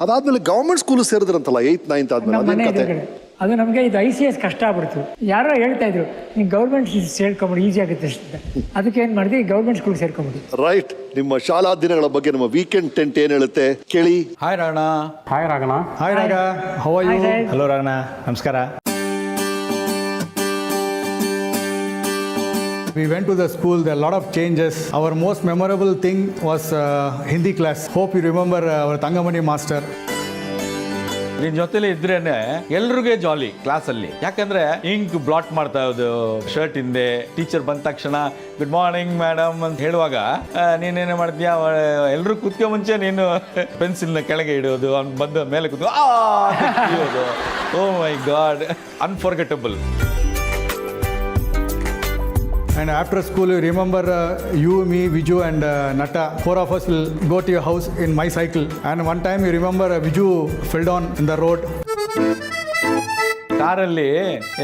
A: ಅದಾದ್ಮೇಲೆ ಗವರ್ಮೆಂಟ್ ಸ್ಕೂಲ್ ಸೇರಿದ್ರಂತಲ್ಲ 8th 9th ಆದ್ಮೇಲೆ.
B: ಅದು ನಮಗೆ ಇದು ICS ಕಷ್ಟ ಆಗ್ಬಿಡ್ತು. ಯಾರೋ ಹೇಳ್ತಾ ಇದ್ರು ನೀವು ಗೌರ್ಮೆಂಟ್ ಸೇರ್ಕೊಂಬಿಡಿ ಈಸಿ ಆಗುತ್ತೆ ಅಂತ. ಅದಕ್ಕೆ ಏನ್ ಮಾಡಿದ್ವಿ, ಗೌರ್ಮೆಂಟ್ ಸ್ಕೂಲ್ ಸೇರ್ಕೊಂಬಿಡಿ.
A: ರೈಟ್. ನಿಮ್ಮ ಶಾಲಾ ದಿನಗಳ ಬಗ್ಗೆ ನಮ್ಮ ವೀಕೆಂಡ್ ಟೆಂಟ್ ಏನ್ ಹೇಳುತ್ತೆ ಕೇಳಿ.
K: ಹಾಯ್ ರಾಘಣ. Hi Ragha. How are you? Hello ರಾಘಣ, ನಮಸ್ಕಾರ. We went to the school, there are a lot of changes. Our most memorable thing was Hindi class. Hope you remember our Tangamani master.
L: ನಿನ್ ಜೊತೆಲಿ ಇದ್ರೇನೆ ಎಲ್ರಿಗೂ ಜಾಲಿ ಕ್ಲಾಸಲ್ಲಿ. ಯಾಕಂದ್ರೆ ಇಂಕ್ ಬ್ಲಾಟ್ ಮಾಡ್ತಾ ಇರೋದು shirt ಹಿಂದೆ, ಟೀಚರ್ ಬಂದ ತಕ್ಷಣ ಗುಡ್ ಮಾರ್ನಿಂಗ್ ಮೇಡಮ್ ಅಂತ ಹೇಳುವಾಗ ನೀನೇನು ಮಾಡ್ತೀಯಾ, ಎಲ್ರು ಕೂತ್ಕೊ ಮುಂಚೆ ನೀನು ಪೆನ್ಸಿಲ್ನ ಕೆಳಗೆ ಇಡೋದು, ಅವ್ನು ಬಂದ ಮೇಲೆ ಕೂತ್ಕೊ oh my God, unforgettable.
K: And after school, you remember you, me, Viju and Nata, 4 of us will go to your house in my cycle. And one time you remember Viju fell down in the road.
L: ಕಾರಲ್ಲಿ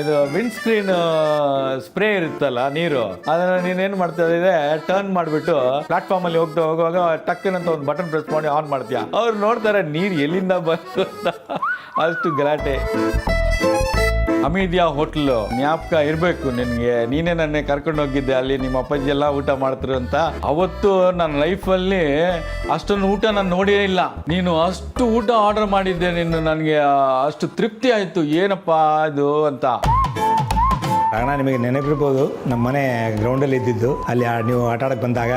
L: ಇದು wind screen spray ಇರುತ್ತಲ್ಲ ನೀರು, ಅದನ್ನ ನೀನೇನ್ ಮಾಡ್ತಾ ಇದೆ, turn ಮಾಡಿಬಿಟ್ಟು platform ಅಲ್ಲಿ ಹೋಗುವಾಗ ಟಕ್ಕನ್ ಅಂತ ಒಂದು ಬಟನ್ ಪ್ರೆಸ್ ಮಾಡಿ ಆನ್ ಮಾಡ್ತೀಯಾ. ಅವ್ರು ನೋಡ್ತಾರೆ ನೀರು ಎಲ್ಲಿಂದ ಬಂತು ಅಂತ, ಅಷ್ಟು ಗಲಾಟೆ. ಅಮೀದಿಯಾ ಹೋಟ್ಲು ಜ್ಞಾಪಕ ಇರಬೇಕು ನಿನಗೆ. ನೀನೇ ನನ್ನ ಕರ್ಕೊಂಡು ಹೋಗಿದ್ದೆ ಅಲ್ಲಿ, ನಿಮ್ಮ ಅಪ್ಪಾಜಿ ಎಲ್ಲ ಊಟ ಮಾಡ್ತಿರು ಅಂತ. ಅವತ್ತು ನನ್ನ ಲೈಫಲ್ಲಿ ಅಷ್ಟೊಂದು ಊಟ ನಾನು ನೋಡೇ ಇಲ್ಲ. ನೀನು ಅಷ್ಟು ಊಟ ಆರ್ಡರ್ ಮಾಡಿದ್ದೆ, ನೀನು ನನಗೆ ಅಷ್ಟು ತೃಪ್ತಿ ಆಯಿತು. ಏನಪ್ಪ ಇದು ಅಂತ.
K: ಕಾರಣ ನಿಮಗೆ ನೆನಪಿರ್ಬೋದು, ನಮ್ಮ ಮನೆ ಗ್ರೌಂಡಲ್ಲಿ ಇದ್ದಿದ್ದು. ಅಲ್ಲಿ ನೀವು ಆಟ ಆಡಕ್ಕೆ ಬಂದಾಗ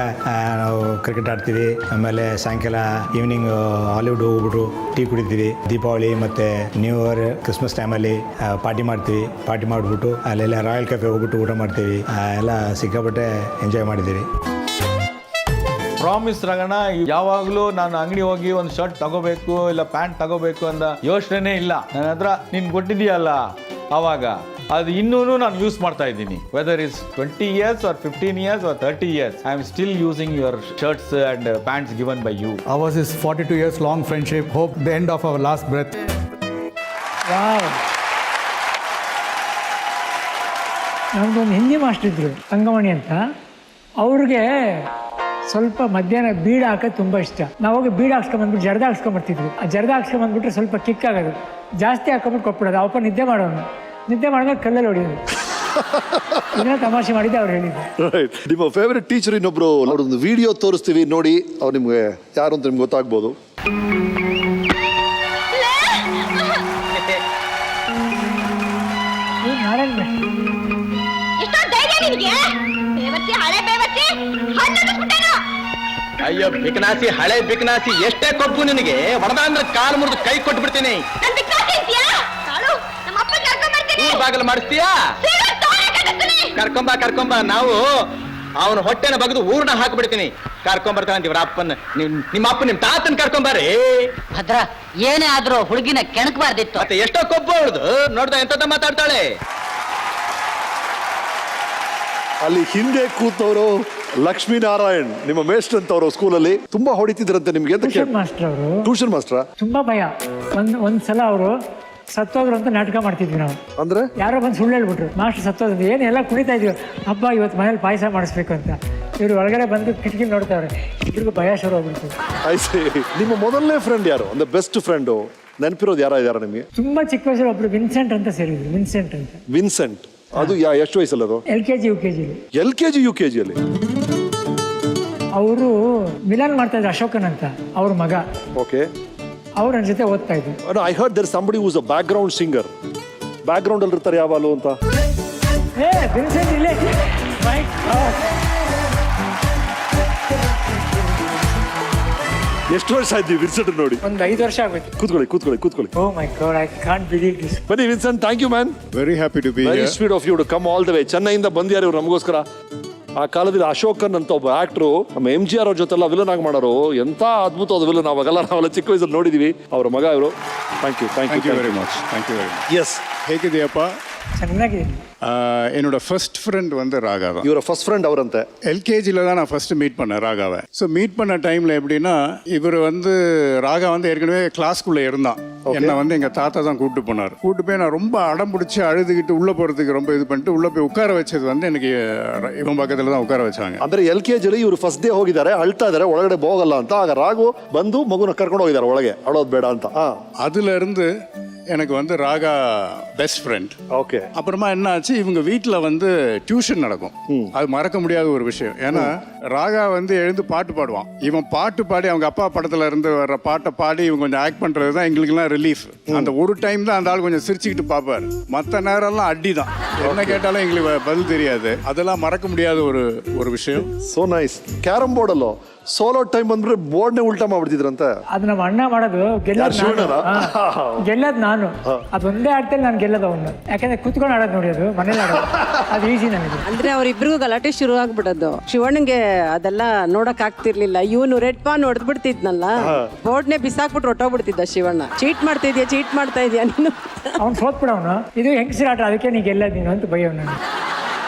K: ನಾವು ಕ್ರಿಕೆಟ್ ಆಡ್ತೀವಿ. ಆಮೇಲೆ ಸಾಯಂಕಾಲ ಈವ್ನಿಂಗ್ ಹಾಲಿವುಡ್ ಹೋಗ್ಬಿಟ್ಟು ಟೀ ಕುಡಿತೀವಿ. ದೀಪಾವಳಿ ಮತ್ತು ನ್ಯೂ ಇಯರ್, ಕ್ರಿಸ್ಮಸ್ ಟೈಮಲ್ಲಿ ಪಾರ್ಟಿ ಮಾಡ್ತೀವಿ. ಪಾರ್ಟಿ ಮಾಡಿಬಿಟ್ಟು ಅಲ್ಲೆಲ್ಲ ರಾಯಲ್ ಕೆಫೆ ಹೋಗ್ಬಿಟ್ಟು ಊಟ ಮಾಡ್ತೀವಿ. ಎಲ್ಲ ಸಿಕ್ಕಾಪಟ್ಟೆ ಎಂಜಾಯ್ ಮಾಡಿದ್ದೀವಿ.
L: ಪ್ರಾಮಿಸ್ ರಾಘಣ್ಣ, ಯಾವಾಗಲೂ ನಾನು ಅಂಗಡಿ ಹೋಗಿ ಒಂದು ಶರ್ಟ್ ತಗೋಬೇಕು ಇಲ್ಲ ಪ್ಯಾಂಟ್ ತಗೋಬೇಕು ಅಂತ ಯೋಚನೆ ಇಲ್ಲ. ನನ್ನ ಹತ್ರ ನೀನು ಕೊಟ್ಟಿದ್ದೀಯಲ್ಲ ಆವಾಗ, ಅದು ಇನ್ನೂ ನಾನು ಯೂಸ್ ಮಾಡ್ತಾ ಇದ್ದೀನಿ. Whether is 20 years or 15 years or 30 years, I am still using your shirts and pants given by you.
K: Ours is 42 years long friendship. Hope the end of our last breath.
B: Wow. ನಮ್ದೊಂದು Hindi master ಇದ್ರು ಅಂಗಮಣಿ ಅಂತ. ಅವ್ರಿಗೆ ಸ್ವಲ್ಪ ಮಧ್ಯಾಹ್ನ ಬೀಡ ಹಾಕೋದು ತುಂಬ ಇಷ್ಟ. ನಾವಾಗ ಬೀಡ ಹಾಕ್ಸ್ಕೊಂಬಂದ್ಬಿಟ್ಟು ಜರ್ದ ಹಾಕ್ಸ್ಕೊಂಬರ್ತಿದ್ವಿ. ಆ ಜರ್ದ ಹಾಕ್ಸ್ಕೊಂಬಂದ್ಬಿಟ್ರೆ ಸ್ವಲ್ಪ ಕಿಕ್ ಆಗೋದು. ಜಾಸ್ತಿ ಹಾಕೊಂಬಿಟ್ಟು ಕೊಟ್ಬಿಡೋದು. ಅವಪ್ಪ ನಿದ್ದೆ ಮಾಡೋನು. ನಿದ್ದೆ ಮಾಡಿದಾಗ ಕಲ್ಲಲ್ಲಿ ಹೊಡಿಯೋದು. ಇದನ್ನ ತಮಾಷೆ ಮಾಡಿದ್ದೆ ಅವ್ರು ಹೇಳಿದ್ರು.
A: ರೈಟ್. ನಿಮ್ಮ ಫೇವರೆಟ್ ಟೀಚರ್ ಇನ್ನೊಬ್ರು ಅವ್ರೊಂದು ವಿಡಿಯೋ ತೋರಿಸ್ತೀವಿ ನೋಡಿ, ಅವ್ರು ನಿಮ್ಗೆ ಯಾರು ಅಂತ ನಿಮ್ಗೆ ಗೊತ್ತಾಗ್ಬೋದು.
H: ಅಯ್ಯೋ ಬಿಕನಾಸಿ, ಹಳೆ ಬಿಕನಾಸಿ, ಎಷ್ಟೇ ಕೊಬ್ಬು ನಿನಗೆ, ಹೊಡೆದ ಅಂದ್ರೆ ಕಾಲು ಮುರಿದು ಕೈ ಕೊಟ್ಟು ಬಿಡ್ತೀನಿ. ಬಾಗಲು ಮಾಡಿಸ್ತೀಯಾ? ಕರ್ಕೊಂಬ. ನಾವು ಅವನ ಹೊಟ್ಟೆನ ಬಗ್ದು ಊರ್ನ ಹಾಕ್ಬಿಡ್ತೀನಿ. ಕರ್ಕೊಂಬರ್ತಾನಂತೀವ್ರ ಅಪ್ಪನ, ನಿಮ್ಮ ಅಪ್ಪ ನಿಮ್ ತಾತನ್ ಕರ್ಕೊಂಬಾರಿ.
I: ಭದ್ರ ಏನೇ ಆದ್ರೂ ಹುಡುಗಿನ ಕೆಣಕಬಾರ್ದಿತ್ತು.
H: ಮತ್ತೆ ಎಷ್ಟೋ ಕೊಬ್ಬು ಅವಳದು, ನೋಡ್ದ ಎಂತ ಮಾತಾಡ್ತಾಳೆ.
A: ಅಲ್ಲಿ ಹಿಂದೆ ಕೂತವರು ಲಕ್ಷ್ಮೀನಾರಾಯಣ್, ನಿಮ್ಮ ಮೇಷ್ಟ್ರ್ ಅಂತವ್ರು ಸ್ಕೂಲಲ್ಲಿ ತುಂಬಾ ಹೊಡಿತಿದ್ರಂತೆ ನಿಮ್ಗೆ ಅಂತ.
B: ಮಾಸ್ಟರ್ ಅವರು
A: ಟ್ಯೂಷನ್ ಮಾಸ್ಟ್ರ
B: ತುಂಬಾ ಭಯ. ಒಂದ್ಸಲ ಅವರು ಸತ್ತೋದ್ರು ಅಂತ ನಾಟಕ ಮಾಡ್ತಿದ್ವಿ ನಾವು.
A: ಅಂದ್ರೆ
B: ಯಾರೋ ಬಂದು ಸುಳ್ಳು ಹೇಳ್ಬಿಟ್ರು, ಮಾಸ್ಟರ್ ಸತ್ತೋದ್ರು. ಏನು ಎಲ್ಲ ಕುಣಿತಾ ಇದ್ವಿ, ಹಬ್ಬ ಇವತ್ತು ಮನೇಲಿ ಪಾಯಸ ಮಾಡಿಸ್ಬೇಕು ಅಂತ. ಇವ್ರು ಒಳಗಡೆ ಬಂದು ಕಿಟಕಿ ನೋಡ್ತಾವ್ರೆ. ಇವ್ರಿಗೂ ಭಯ ಶುರು ಹೋಗ್ಬಿಡ್ತು.
A: ನಿಮ್ಮ ಮೊದಲನೇ ಫ್ರೆಂಡ್ ಯಾರು ಅಂದ್ರೆ ಬೆಸ್ಟ್ ಫ್ರೆಂಡು ನೆನಪಿರೋದು ಯಾರ ನಿಮಗೆ?
B: ತುಂಬಾ ಚಿಕ್ಕ ವಯಸ್ಸಲ್ಲಿ ಒಬ್ರು ವಿನ್ಸೆಂಟ್ ಅಂತ ಸೇರಿದ್ರು. ವಿನ್ಸೆಂಟ್ ಅಂತ.
A: ವಿನ್ಸೆಂಟ್ ಅದು ಎಷ್ಟು ವಯಸ್ಸಲ್ಲಿ? ಅದು
B: LKG UKG.
A: LKG UKG ಅಲ್ಲಿ.
B: ಅವರು ಮಿಲನ್ ಮಾಡ್ತಾ ಇದ್ರು, ಅಶೋಕನ್ ಅಂತ ಅವ್ರ ಮಗ.
A: ಓಕೆ.
B: ಅವ್ರು ನನ್ನ ಜೊತೆ ಓದ್ತಾ ಇದ್ರು.
A: I heard there somebody who's a background singer. Background ಅಲ್ಲಿ ಇರ್ತಾರೆ ಯಾವಾಗಲೂ ಅಂತ.
B: ವಿನ್ಸೆಂಟ್ ಇಲ್ಲೇ.
A: ಎಷ್ಟು ವರ್ಷ ಆಯ್ತು ವಿನ್ಸೆಂಟ್ ನೋಡಿ?
B: ಒಂದು 5 ವರ್ಷ ಆಗೋಯ್ತು.
A: ಕೂತ್ಕೊಳ್ಳಿ.
B: Oh my God, I can't believe this.
A: ಬನ್ನಿ Vincent, thank you man.
M: Very happy to be
A: very sweet of you to come all the way. ಚೆನ್ನೈಯಿಂದ ಬಂದ್ಯಾರು ಇವ್ರು ನಮಗೋಸ್ಕರ. ಆ ಕಾಲದಲ್ಲಿ ಅಶೋಕನ್ ಅಂತ ಒಬ್ಬ ಆಕ್ಟ್ರು ನಮ್ಮ MGR ಅವ್ರ ಜೊತೆಲ್ಲ ವಿಲನ್ ಆಗಿ ಮಾಡೋರು. ಎಂತ ಅದ್ಭುತವಾದ ವಿಲನ್. ನಾವೆಲ್ಲ ಚಿಕ್ಕ ವಯಸ್ಸಲ್ಲಿ ನೋಡಿದೀವಿ. ಅವ್ರ ಮಗ ಇವರು. Thank you
M: very much.
A: Yes.
M: ಹೇಗಿದೆಯಪ್ಪ?
B: ಚೆನ್ನಾಗಿದೆ.
M: என்னோட ஃபர்ஸ்ட் ஃப்ரெண்ட் வந்து ராகாவா.
A: இவர ஃபர்ஸ்ட் ஃப்ரெண்ட் அவரந்த
M: LKGல தான் நான் ஃபர்ஸ்ட் மீட் பண்ணேன் ராகாவை. ஸோ மீட் பண்ண டைமில் எப்படின்னா, இவர் வந்து ராகா வந்து ஏற்கனவே கிளாஸ்க்குள்ளே இருந்தான். என்னை வந்து எங்கள் தாத்தா தான் கூப்பிட்டு போனார். கூப்பிட்டு போய் நான் ரொம்ப அடம் பிடிச்சி அழுதுகிட்டு உள்ளே போகிறதுக்கு ரொம்ப இது பண்ணிட்டு உள்ளே போய் உட்கார வச்சது வந்து எனக்கு இவன் பக்கத்தில் தான் உட்கார வச்சாங்க.
A: ಅಂದರೆ LKGಲಿ ಇವರು ಫಸ್ಟ್ ಡೇ ಹೋಗಿದ್ದಾರೆ, ಅಳ್ತಾ ಇದ್ದಾರೆ, ಒಳಗಡೆ ಹೋಗಲ್ಲ ಅಂತ. ಆಗ ರಾಘು ಬಂದು ಮಗುನ ಕರ್ಕೊಂಡು ಹೋಗಿದ್ದಾರೆ ಒಳಗೆ, ಅಳೋದು ಬೇಡ ಅಂತ.
M: அதுல இருந்து எனக்கு வந்து ராகா பெஸ்ட் ஃப்ரெண்ட்.
A: ஓகே.
M: அப்புறமா என்ன ஆச்சு, இவங்க வீட்டில் வந்து டியூஷன் நடக்கும். அது மறக்க முடியாத ஒரு விஷயம். ஏன்னா ராகா வந்து எழுந்து பாட்டு பாடுவான். இவன் பாட்டு பாடி அவங்க அப்பா படத்துல இருந்து வர்ற பாட்டை பாடி இவங்க கொஞ்சம் ஆக்ட் பண்றது தான் எங்களுக்குலாம் ரிலீஃப். அந்த ஒரு டைம் தான் அந்த ஆள் கொஞ்சம் சிரிச்சுக்கிட்டு பார்ப்பார். மற்ற நேரம்லாம் அடி தான். என்ன கேட்டாலும் எங்களுக்கு பதில் தெரியாது. அதெல்லாம் மறக்க முடியாத ஒரு விஷயம்.
A: So nice. ಕ್ಯಾರಮ್ ಬೋರ್ಡ್ ಅಲ್ಲೋ ಸೋಲೋ ಟೈಮ್ ಬಂದ್ರೆ ಬೋರ್ಡ್ನೇ ಉಲ್ಟಾ ಮಾಡ್ಬಿಡ್ತಿದ್ರಂತೆ.
B: ಅದು ನಮ್ಮ ಅಣ್ಣ ಮಾಡೋದು. ಗೆಲ್ಲದ್ ನಾನು. ಅದೊಂದೇ ಆಟದಲ್ಲಿ ನಾನು ಗೆಲ್ಲದ ಅವನು. ಯಾಕಂದ್ರೆ ಕುತ್ಕೊಂಡು ಆಡೋದು ನೋಡಿ, ಅದು ಮನೇಲಿ ಆಡೋದು ಅದು ಈಸಿ ನನಗೆ.
N: ಅಂದ್ರೆ ಅವ್ರಿಬ್ರಿಗೂ ಗಲಾಟೆ ಶುರು ಆಗ್ಬಿಡೋದು. ಶಿವಣ್ಣಂಗೆ ಅದೆಲ್ಲ ನೋಡಕ್ ಆಗ್ತಿರ್ಲಿಲ್ಲ. ಇವನು ರೆಡ್ ಪಾನ್ ಹೊಡೆದ್ಬಿಡ್ತಿದ್ನಲ್ಲ, ಬೋರ್ಡ್ನೇ ಬಿಸಾಕ್ಬಿಟ್ಟು ಹೊಟ್ಟೋಗ್ಬಿಡ್ತಿದ್ದ ಶಿವಣ್ಣ. ಚೀಟ್ ಮಾಡ್ತಾ ಇದೆಯಾ ನೀನು.
B: ಅವ್ನು ಸೋತ್ಬಿಡವನು. ಇದು ಹೆಂಗಸಿರ ಆಟ, ಅದಕ್ಕೆ ನೀ ಗೆಲ್ಲದ್ ನೀನು ಅಂತ ಭಯ ನನಗೆ.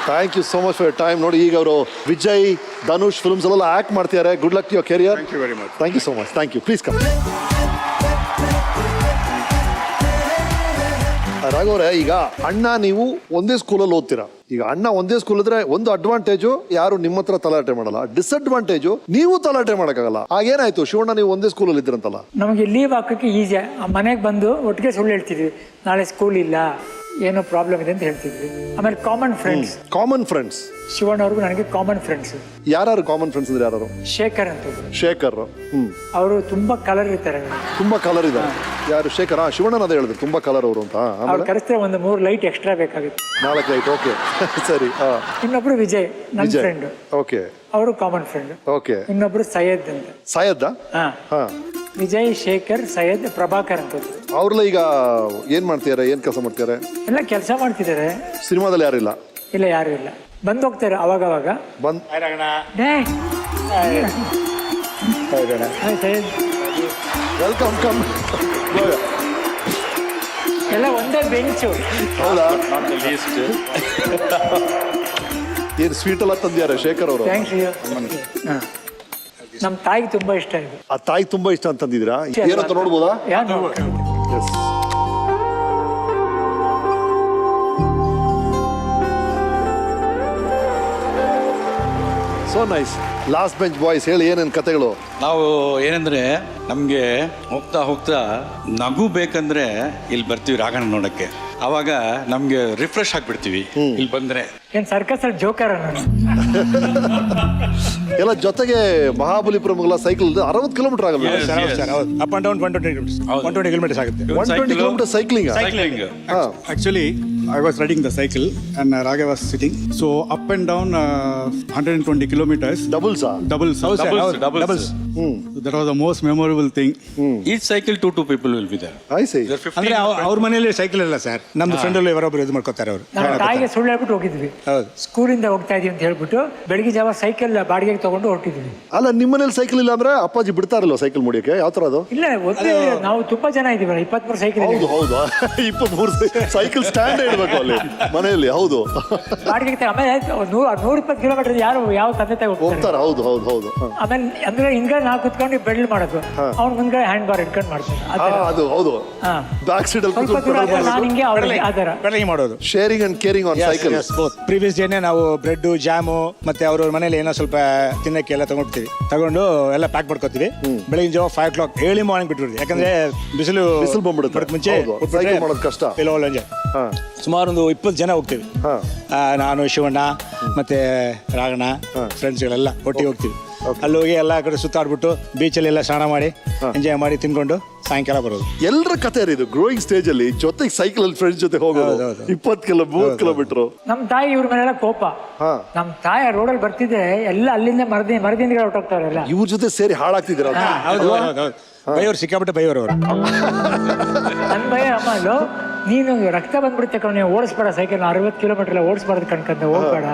A: Thank you so much for your time. ನೋಡಿ, ಈಗ ಅವರು ವಿಜಯ್, ಧನುಷ್ ಫಿಲ್ಮ್ಸ್ ಅಲ್ಲೆಲ್ಲ ಆಕ್ಟ್ ಮಾಡ್ತಿದ್ದಾರೆ. Good luck to your career.
M: Thank you very much.
A: Thank you so much. Thank you. Please come. ರಾಘವ್ರೆ, ಈಗ ಅಣ್ಣ ನೀವು ಒಂದೇ ಸ್ಕೂಲಲ್ಲಿ ಓದ್ತೀರಾ. ಈಗ ಅಣ್ಣ ಒಂದೇ ಸ್ಕೂಲ್ ಇದ್ರೆ ಒಂದು ಅಡ್ವಾಂಟೇಜು, ಯಾರು ನಿಮ್ಮ ಹತ್ರ ತಲಾಟೆ ಮಾಡಲ್ಲ. ಡಿಸ್ಅಡ್ವಾಂಟೇಜು, ನೀವು ತಲಾಟೆ ಮಾಡೋಕ್ಕಾಗಲ್ಲ. ಆಗೇನಾಯ್ತು ಶಿವಣ್ಣ, ನೀವು ಒಂದೇ ಸ್ಕೂಲಲ್ಲಿ ಇದ್ರಂತಲ್ಲ?
B: ನಮಗೆ ಲೀವ್ ಹಾಕೋಕ್ಕೆ ಈಸಿ. ಮನೆಗೆ ಬಂದು ಒಟ್ಟಿಗೆ ಸುಳ್ಳು ಹೇಳ್ತಿದ್ವಿ, ನಾಳೆ ಸ್ಕೂಲ್ ಇಲ್ಲ, ಏನೋ ಪ್ರಾಬ್ಲಮ್ ಇದೆ ಅಂತ ಹೇಳ್ತಿದ್ವಿ. ಆಮೇಲೆ ಕಾಮನ್ ಫ್ರೆಂಡ್ಸ್. ಶಿವಣ್ಣ ಅವ್ರಿಗೂ ನನಗೆ ಕಾಮನ್ ಫ್ರೆಂಡ್ಸ್.
A: ಯಾರು ಕಾಮನ್ ಫ್ರೆಂಡ್ಸ್ ಅಂದ್ರೆ ಯಾರು?
B: ಶೇಖರ್ ಅಂತ.
A: ಶೇಖರ್.
B: ಅವರು ತುಂಬಾ ಕಲರ್ ಇರ್ತಾರೆ.
A: ತುಂಬಾ ಕಲರ್ ಇದ್ದಾರೆ. ಯಾರು? ಶೇಖರ್. ಶಿವಣ್ಣನ ಅದೇ ಹೇಳಿದ್ರು, ತುಂಬಾ ಕಲರ್ ಅವರು ಅಂತ.
B: ಅವ್ರು ಕರೆಸಿದ್ರೆ ಒಂದು 3 ಲೈಟ್ ಎಕ್ಸ್ಟ್ರಾ ಬೇಕಾಗುತ್ತೆ.
A: 4 ಲೈಟ್. ಓಕೆ, ಸರಿ.
B: ಇನ್ನೊಬ್ರು ವಿಜಯ್, ನನ್ನ ಫ್ರೆಂಡ್.
A: ಓಕೆ.
B: ಅವರು ಕಾಮನ್ ಫ್ರೆಂಡ್.
A: ಓಕೆ.
B: ಇನ್ನೊಬ್ರು ಸೈಯದ್ ಅಂತ.
A: ಸೈಯದ್.
B: ವಿಜಯ್, ಶೇಖರ್, ಸೈಯದ್, ಪ್ರಭಾಕರ್ ಅಂತ.
A: ಅವ್ರೆಲ್ಲ ಈಗ ಏನ್ ಮಾಡ್ತಿದ್ದಾರೆ? ಏನ್ ಕೆಲಸ ಮಾಡ್ತಿದ್ದಾರೆ?
B: ಎಲ್ಲ ಕೆಲಸ ಮಾಡ್ತಿದ್ದಾರೆ.
A: ಸಿನಿಮಾದಲ್ಲಿ ಯಾರಿಲ್ಲ?
B: ಇಲ್ಲ, ಯಾರು ಇಲ್ಲ. ಬಂದು ಹೋಗ್ತಾರೆ ಅವಾಗ.
A: ವೆಲ್ಕಮ್. ಕಮ್.
B: ಎಲ್ಲ ಒಂದೇ ಬೆಂಚು.
A: ಹೌದಾ? ಏನು ಸ್ವೀಟ್ ಎಲ್ಲ ತಂದಿದ್ದಾರೆ ಶೇಖರ್ ಅವರು?
B: ಥ್ಯಾಂಕ್ಸ್. ನಮ್ಮ ತಾಯಿಗೆ ತುಂಬಾ ಇಷ್ಟ ಇದೆ.
A: ಆ ತಾಯಿಗೆ ತುಂಬಾ ಇಷ್ಟ ಅಂತಂದಿದ್ದೀರಾ? ಏನಂತ ನೋಡ್ಬೋದಾ? Yes. So nice. Last bench boys ಹೇಳಿ ಏನೇನು ಕತೆಗಳು.
O: ನಾವು ಏನಂದ್ರೆ ನಮಗೆ ಹೋಗ್ತಾ ಹೋಗ್ತಾ ನಗು ಬೇಕಂದ್ರೆ ಇಲ್ಲಿ ಬರ್ತೀವಿ ರಾಘಣ್ಣ ನೋಡಕ್ಕೆ. ಅವಾಗ ನಮ್ಗೆ ರಿಫ್ರೆಶ್ ಆಗ್ಬಿಡ್ತೀವಿ ಇಲ್ಲಿ ಬಂದ್ರೆ.
B: ಏನ್ ಸರ್ಕಸ್ ಅಲ್ಲಿ ಜೋಕರ್ ನಾನು.
A: ಎಲ್ಲ ಜೊತೆಗೆ ಮಹಾಬಲಿಪುರಮಲ್ಲ ಸೈಕಲ್ 60 ಕಿಲೋಮೀಟರ್ ಆಗಲ್ಲ.
K: ಅಪ್ ಅಂಡ್ ಡೌನ್ 120 ಕಿಲೋಮೀಟರ್ಸ್ ಆಗುತ್ತೆ.
A: 120 kilometre cycling.
M: Actually, I was riding the cycle and Raga was sitting. So up and down 120 kilometers.
A: Doubles.
M: Doubles. That was the most memorable thing.
O: Each cycle 2 people will be there.
A: I see.
K: ಅಂದ್ರೆ ಅವ್ರ ಮನೆಯಲ್ಲಿ cycle ಇಲ್ಲ sir, ನಮ್ದು friend ಅಲ್ಲಿ ಇವರೊಬ್ರು ಇದು ಮಾಡ್ಕೋತಾರೆ ಅವರು.
B: ನಮ್ಮ ತಾಯಿಗೆ ಸುಳ್ಳು ಹೇಳ್ಬಿಟ್ಟು ಹೋಗಿದ್ವಿ. ಸ್ಕೂಲಿಂದ ಹೋಗ್ತಾ ಇದೀವಿ ಅಂತ ಹೇಳ್ಬಿಟ್ಟು ಬೆಳಿಗ್ಗೆ ಜಾವ ಸೈಕಲ್ ಬಾಡಿಗೆಗೆ ತಗೊಂಡು ಹೊರಟಿದ್ವಿ.
A: ಅಲ್ಲ ನಿಮ್ಮ ಮನೇಲಿ ಸೈಕಲ್ ಇಲ್ಲ ಅಂದ್ರೆ ಅಪ್ಪಾಜಿ ಬಿಡ್ತಾರಲ್ವ ಸೈಕಲ್ ಮುಡಿಯಕ್ಕೆ? ಯಾವ ತರ ಅದು?
B: ಇಲ್ಲ, ಒಂದೇ ನಾವು ತುಂಬಾ ಜನ ಇದೀವಲ್ಲ, 23 ಸೈಕಲ್.
A: ಹೌದು ಹೌದು 23 ಸೈಕಲ್ ಸ್ಟ್ಯಾಂಡ್ ಇಡಬೇಕು ಅಲ್ಲಿ ಮನೆಯಲ್ಲಿ. ಹೌದು,
B: ಬಾಡಿಗೆ ಆಮೇಲೆ 120 ಕಿಲೋಮೀಟರ್ ಯಾರು ಯಾವ ತಂದೆ ತಾಯಿ
A: ಹೋಗ್ತಾರೆ. ಹೌದು ಹೌದು ಹೌದು.
B: ಆಮೇಲೆ ಅಂದ್ರೆ ಹಿಂದ್ಗಡೆ ನಾವು ಕುತ್ಕೊಂಡು ಬೆಳ್ಳಿ ಮಾಡೋದು, ಅವ್ನ ಮುಂದ್ಗಡೆ ಹ್ಯಾಂಡ್ ಬಾರ್ ಇಟ್ಕೊಂಡು ಮಾಡ್ತಾರೆ.
A: ಅದು ಹೌದು, ಬ್ಯಾಕ್ ಸೀಟ್ ಅಲ್ಲಿ
B: ನಾನು ಹಿಂಗೆ ಅವ್ರಿಗೆ ಆತರ
K: ಬೆಳಗ್ಗೆ ಮಾಡೋದು.
A: Sharing and caring on cycle.
K: Previous ಡೇನೆ ನಾವು ಬ್ರೆಡ್ ಜಾಮು ಮತ್ತೆ ಅವ್ರ ಮನೇಲಿ ಏನೋ ಸ್ವಲ್ಪ ತಿನ್ನಕ್ಕೆ ಎಲ್ಲ ತಗೊಂಡ್ತೀವಿ, ತಗೊಂಡು ಎಲ್ಲ ಪ್ಯಾಕ್ ಮಾಡ್ಕೋತೀವಿ. ಬೆಳಗಿನ ಜಾವ 5 o'clock early morning ಬಿಟ್ಬಿಡ್ತೀವಿ, ಯಾಕಂದ್ರೆ ಬಿಸಿಲು
A: ಬಂದ್ಬಿಡುತ್ತೆ.
K: ಮುಂಚೆ
A: ಸೈಕಲ್ ಮಾಡೋದು ಕಷ್ಟ.
K: ಸುಮಾರು ಒಂದು 20 ಜನ ಹೋಗ್ತೀವಿ. ನಾನು, ಶಿವಣ್ಣ ಮತ್ತೆ ರಾಘಣ್ಣ ಫ್ರೆಂಡ್ಸ್ಗಳೆಲ್ಲ ಒಟ್ಟಿಗೆ ಹೋಗ್ತೀವಿ. ಅಲ್ಲಿ ಹೋಗಿ ಎಲ್ಲ ಕಡೆ ಸುತ್ತಾಡ್ಬಿಟ್ಟು ಬೀಚಲ್ಲಿ ಎಲ್ಲ ಸ್ನಾನ ಮಾಡಿ ಎಂಜಾಯ್ ಮಾಡಿ ತಿನ್ಕೊಂಡು ಸಾಯಂಕಾಲ ಬರೋದು.
A: ಎಲ್ಲರ ಕತೆ ಇದು ಗ್ರೋಯಿಂಗ್ ಸ್ಟೇಜ್ ಅಲ್ಲಿ ಜೊತೆಗೆ ಸೈಕಲ್ ಅಲ್ಲಿ ಫ್ರೆಂಡ್ಸ್ ಜೊತೆ ಹೋಗೋದು 20 ಕಿಲೋಮೀಟರ್.
B: ನಮ್ ತಾಯಿ ಇವ್ರ ಮನೆಲ್ಲ ಕೋಪ. ನಮ್ ತಾಯಿ ರೋಡಲ್ಲಿ ಬರ್ತಿದ್ರೆ ಎಲ್ಲ ಅಲ್ಲಿಂದ ಮರದಿಂದ ಹೊರಟೋಗ್ತಾರೆ ಎಲ್ಲ.
A: ಇವ್ರ ಜೊತೆ ಸೇರಿ ಹಾಳಾಗ್ತಿದ್ದೀರ.
K: ಬೈಯವ್ರು ಸಿಕ್ಕಾಬಿಟ್ಟೆ ಬೈಯವ್ರು ಅವರು.
B: ನನ್ ಭಯ ಅಮ್ಮಲು, ನೀನು ರಕ್ತ ಬಂದ್ಬಿಡುತ್ತೆ ಕಣ, ನೀವು ಓಡಿಸ್ಬೇಡ ಸೈಕಲ್ 60 ಕಿಲೋಮೀಟರ್ ಓಡಿಸ್ಬಾರ್ದು ಕಣ್ಕಂತ, ಹೋಗ್ಬೇಡ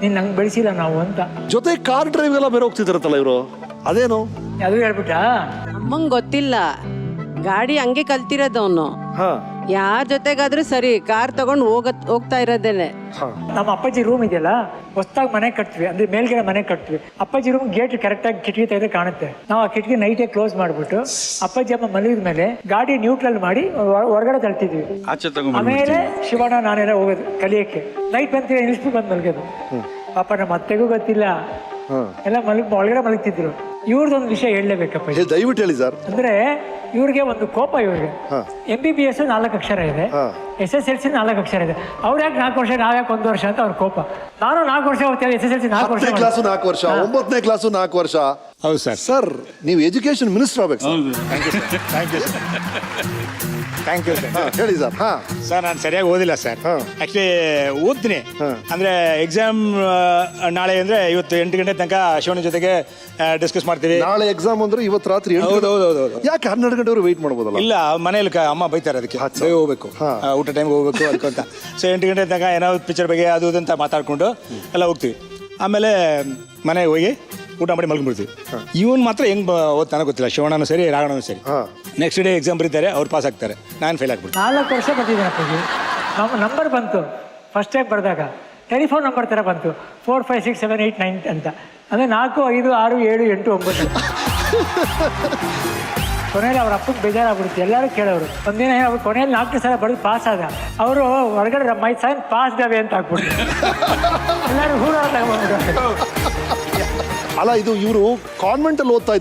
B: ನೀನ್ ನಂಗೆ ಬೆಳೆಸಿಲ್ಲ ನಾವು ಅಂತ.
A: ಜೊತೆ ಕಾರ್ ಡ್ರೈವ್ ಎಲ್ಲ ಬೇರೆ ಹೋಗ್ತಿದ್ರತ್ತಲ್ಲ ಇವರು, ಅದೇನು
B: ಅದು ಹೇಳ್ಬಿಟ್ಟ.
N: ಅಮ್ಮಂಗ್ ಗೊತ್ತಿಲ್ಲ, ಗಾಡಿ ಹಂಗೆ ಕಲ್ತಿರೋದು ಅವನು. ಯಾರ ಜೊತೆಗಾದ್ರೂ ಸರಿ ಕಾರ್ ತಗೊಂಡು ಹೋಗ್ತಾ ಇರೋದೇನೆ.
B: ನಮ್ಮ ಅಪ್ಪಾಜಿ ರೂಮ್ ಇದೆಯಲ್ಲ, ಹೊಸದಾಗಿ ಮನೆ ಕಟ್ತೀವಿ, ಅಂದ್ರೆ ಮೇಲ್ಗಡೆ ಮನೆ ಕಟ್ತೀವಿ. ಅಪ್ಪಾಜಿ ರೂಮ್ ಗೇಟ್ ಕರೆಕ್ಟ್ ಆಗಿ ಕಿಟಕಿ ತೆಗೆದ್ರೆ ಕಾಣುತ್ತೆ. ನಾವು ಆ ಕಿಟಕಿ ನೈಟೇ ಕ್ಲೋಸ್ ಮಾಡ್ಬಿಟ್ಟು ಅಪ್ಪಾಜಿ ಅಮ್ಮ ಮಲಗಿದ ಮೇಲೆ ಗಾಡಿ ನ್ಯೂಟ್ರಲ್ ಮಾಡಿ ಹೊರಗಡೆ ತಳ್ತಿದ್ವಿ. ಆಮೇಲೆ ಶಿವಣ್ಣ ನಾನೆಲ್ಲ ಹೋಗೋದು ಕಲಿಯಕ್ಕೆ. ನೈಟ್ ಬಂತೀವಿ ನಿಲ್ಸ್ಬಿಟ್ಟು ಬಂದು ಮಲಗೋದು. ಪಾಪ ನಮ್ಮ ಅತ್ತೆಗೂ ಗೊತ್ತಿಲ್ಲ, ಎಲ್ಲ ಒಳಗಡೆ ಮಲಗ್ತಿದ್ರು. ಇವ್ರದೊಂದು ವಿಷಯ ಹೇಳಲೇಬೇಕಪ್ಪ,
A: ದಯವಿಟ್ಟು ಹೇಳಿ ಸರ್.
B: ಅಂದ್ರೆ ಇವ್ರಿಗೆ ಒಂದು ಕೋಪ. ಇವ್ರಿಗೆ MBBS 4 ಅಕ್ಷರ ಇದೆ, SSLC 4 ಅಕ್ಷರ ಇದೆ. ಅವ್ರು ಯಾಕೆ 4 ವರ್ಷ, ನಾವ್ಯಾಕೆ 1 ವರ್ಷ ಅಂತ ಅವ್ರ ಕೋಪ. ನಾನು 4 ವರ್ಷ ಹೋಗ್ತೇವೆ, SSLC 4 ವರ್ಷ,
A: 10ನೇ ಕ್ಲಾಸು 4 ವರ್ಷ, 9ನೇ ಕ್ಲಾಸು 4 ವರ್ಷ.
K: ಹೌದು ಸರ್.
A: ಸರ್ ನೀವು ಎಜುಕೇಶನ್ ಮಿನಿಸ್ಟರ್ ಆಗ್ಬೇಕು ಸರ್.
K: Thank you sir.
A: ಹೇಳಿ ಸರ್.
K: ಸರ್ ನಾನು ಸರಿಯಾಗಿ ಓದಿಲ್ಲ ಸರ್. ಆಕ್ಚುಲಿ ಓದ್ತೀನಿ, ಅಂದ್ರೆ ಎಕ್ಸಾಮ್ ನಾಳೆ ಅಂದ್ರೆ ಇವತ್ತು 8 ಗಂಟೆ ತನಕ ಶಿವಣ್ಣ ಜೊತೆಗೆ ಡಿಸ್ಕಸ್ ಮಾಡ್ತೀವಿ.
A: ನಾಳೆ ಎಕ್ಸಾಮ್ ಅಂದ್ರೆ ಇವತ್ತು ರಾತ್ರಿ 8 ಗಂಟೆ. ಯಾಕೆ 12 ಗಂಟೆವರೆಗೂ ವೆಯ್ಟ್ ಮಾಡ್ಬೋದಲ್ಲ?
K: ಇಲ್ಲ, ಮನೇಲಿ ಅಮ್ಮ ಬೈತಾರೆ, ಅದಕ್ಕೆ ಹೋಗ್ಬೇಕು, ಊಟ ಟೈಮ್ ಹೋಗ್ಬೇಕು ಅದಕ್ಕೆ ಅಂತ. ಸೊ 8 ಗಂಟೆ ತನಕ ಏನೋ ಪಿಕ್ಚರ್ ಬಗ್ಗೆ ಅದು ಅಂತ ಮಾತಾಡ್ಕೊಂಡು ಎಲ್ಲ ಹೋಗ್ತೀವಿ. ಆಮೇಲೆ ಮನೆಗೆ ಹೋಗಿ ಊಟ ಮಾಡಿ ಮಲ್ಕೊಂಡ್ಬಿಡ್ತೀವಿ. ಇವನ್ ಮಾತ್ರ ಹೆಂಗ್ ಓದ್ತಾನೋ ಗೊತ್ತಿಲ್ಲ, ಶಿವಣ್ಣನೂ ಸರಿ ರಾಘಣ್ಣನೂ ಸರಿ. ನೆಕ್ಸ್ಟ್ ಡೇ ಎಕ್ಸಾಮ್ ಬರೀತಾರೆ, ಅವ್ರು ಪಾಸ್ ಆಗ್ತಾರೆ, ನಾನು ಫೇಲ್ ಆಗ್ಬಿಡ್ತೀನಿ.
B: 4 ವರ್ಷ ಬರ್ತಿದ್ದೀನಿ ಅಪ್ಪಾಜಿ. ನಮ್ಮ ನಂಬರ್ ಬಂತು ಫಸ್ಟ್ ಟೈಮ್ ಬರೆದಾಗ, ಟೆಲಿಫೋನ್ ನಂಬರ್ ಥರ ಬಂತು, 4 5 6 7 8 9 ಅಂತ. ಅಂದರೆ 4 5 6 7 8 9. ಕೊನೆಯಲ್ಲಿ ಅವ್ರ ಅಪ್ಪಗೆ ಬೇಜಾರಾಗ್ಬಿಡುತ್ತೆ. ಎಲ್ಲರೂ ಕೇಳೋರು. ಒಂದಿನ ಅವ್ರು ಕೊನೆಯಲ್ಲಿ 4 ಸಲ ಬರೆದು ಪಾಸ್ ಆದ. ಅವರು ಹೊರಗಡೆ ಮೈ ಸೈನ್ ಪಾಸ್ ಡವೆ ಅಂತ ಹಾಕ್ಬಿಟ್ಟು ಎಲ್ಲರೂ ಹೂರ ತಗೊಂಡ್ಬಿಟ್ಟು.
A: ಅಲ್ಲ, ಇದು ಇವರು ಕಾನ್ವೆಂಟ್ ಅಲ್ಲಿ ಓದ್ತಾ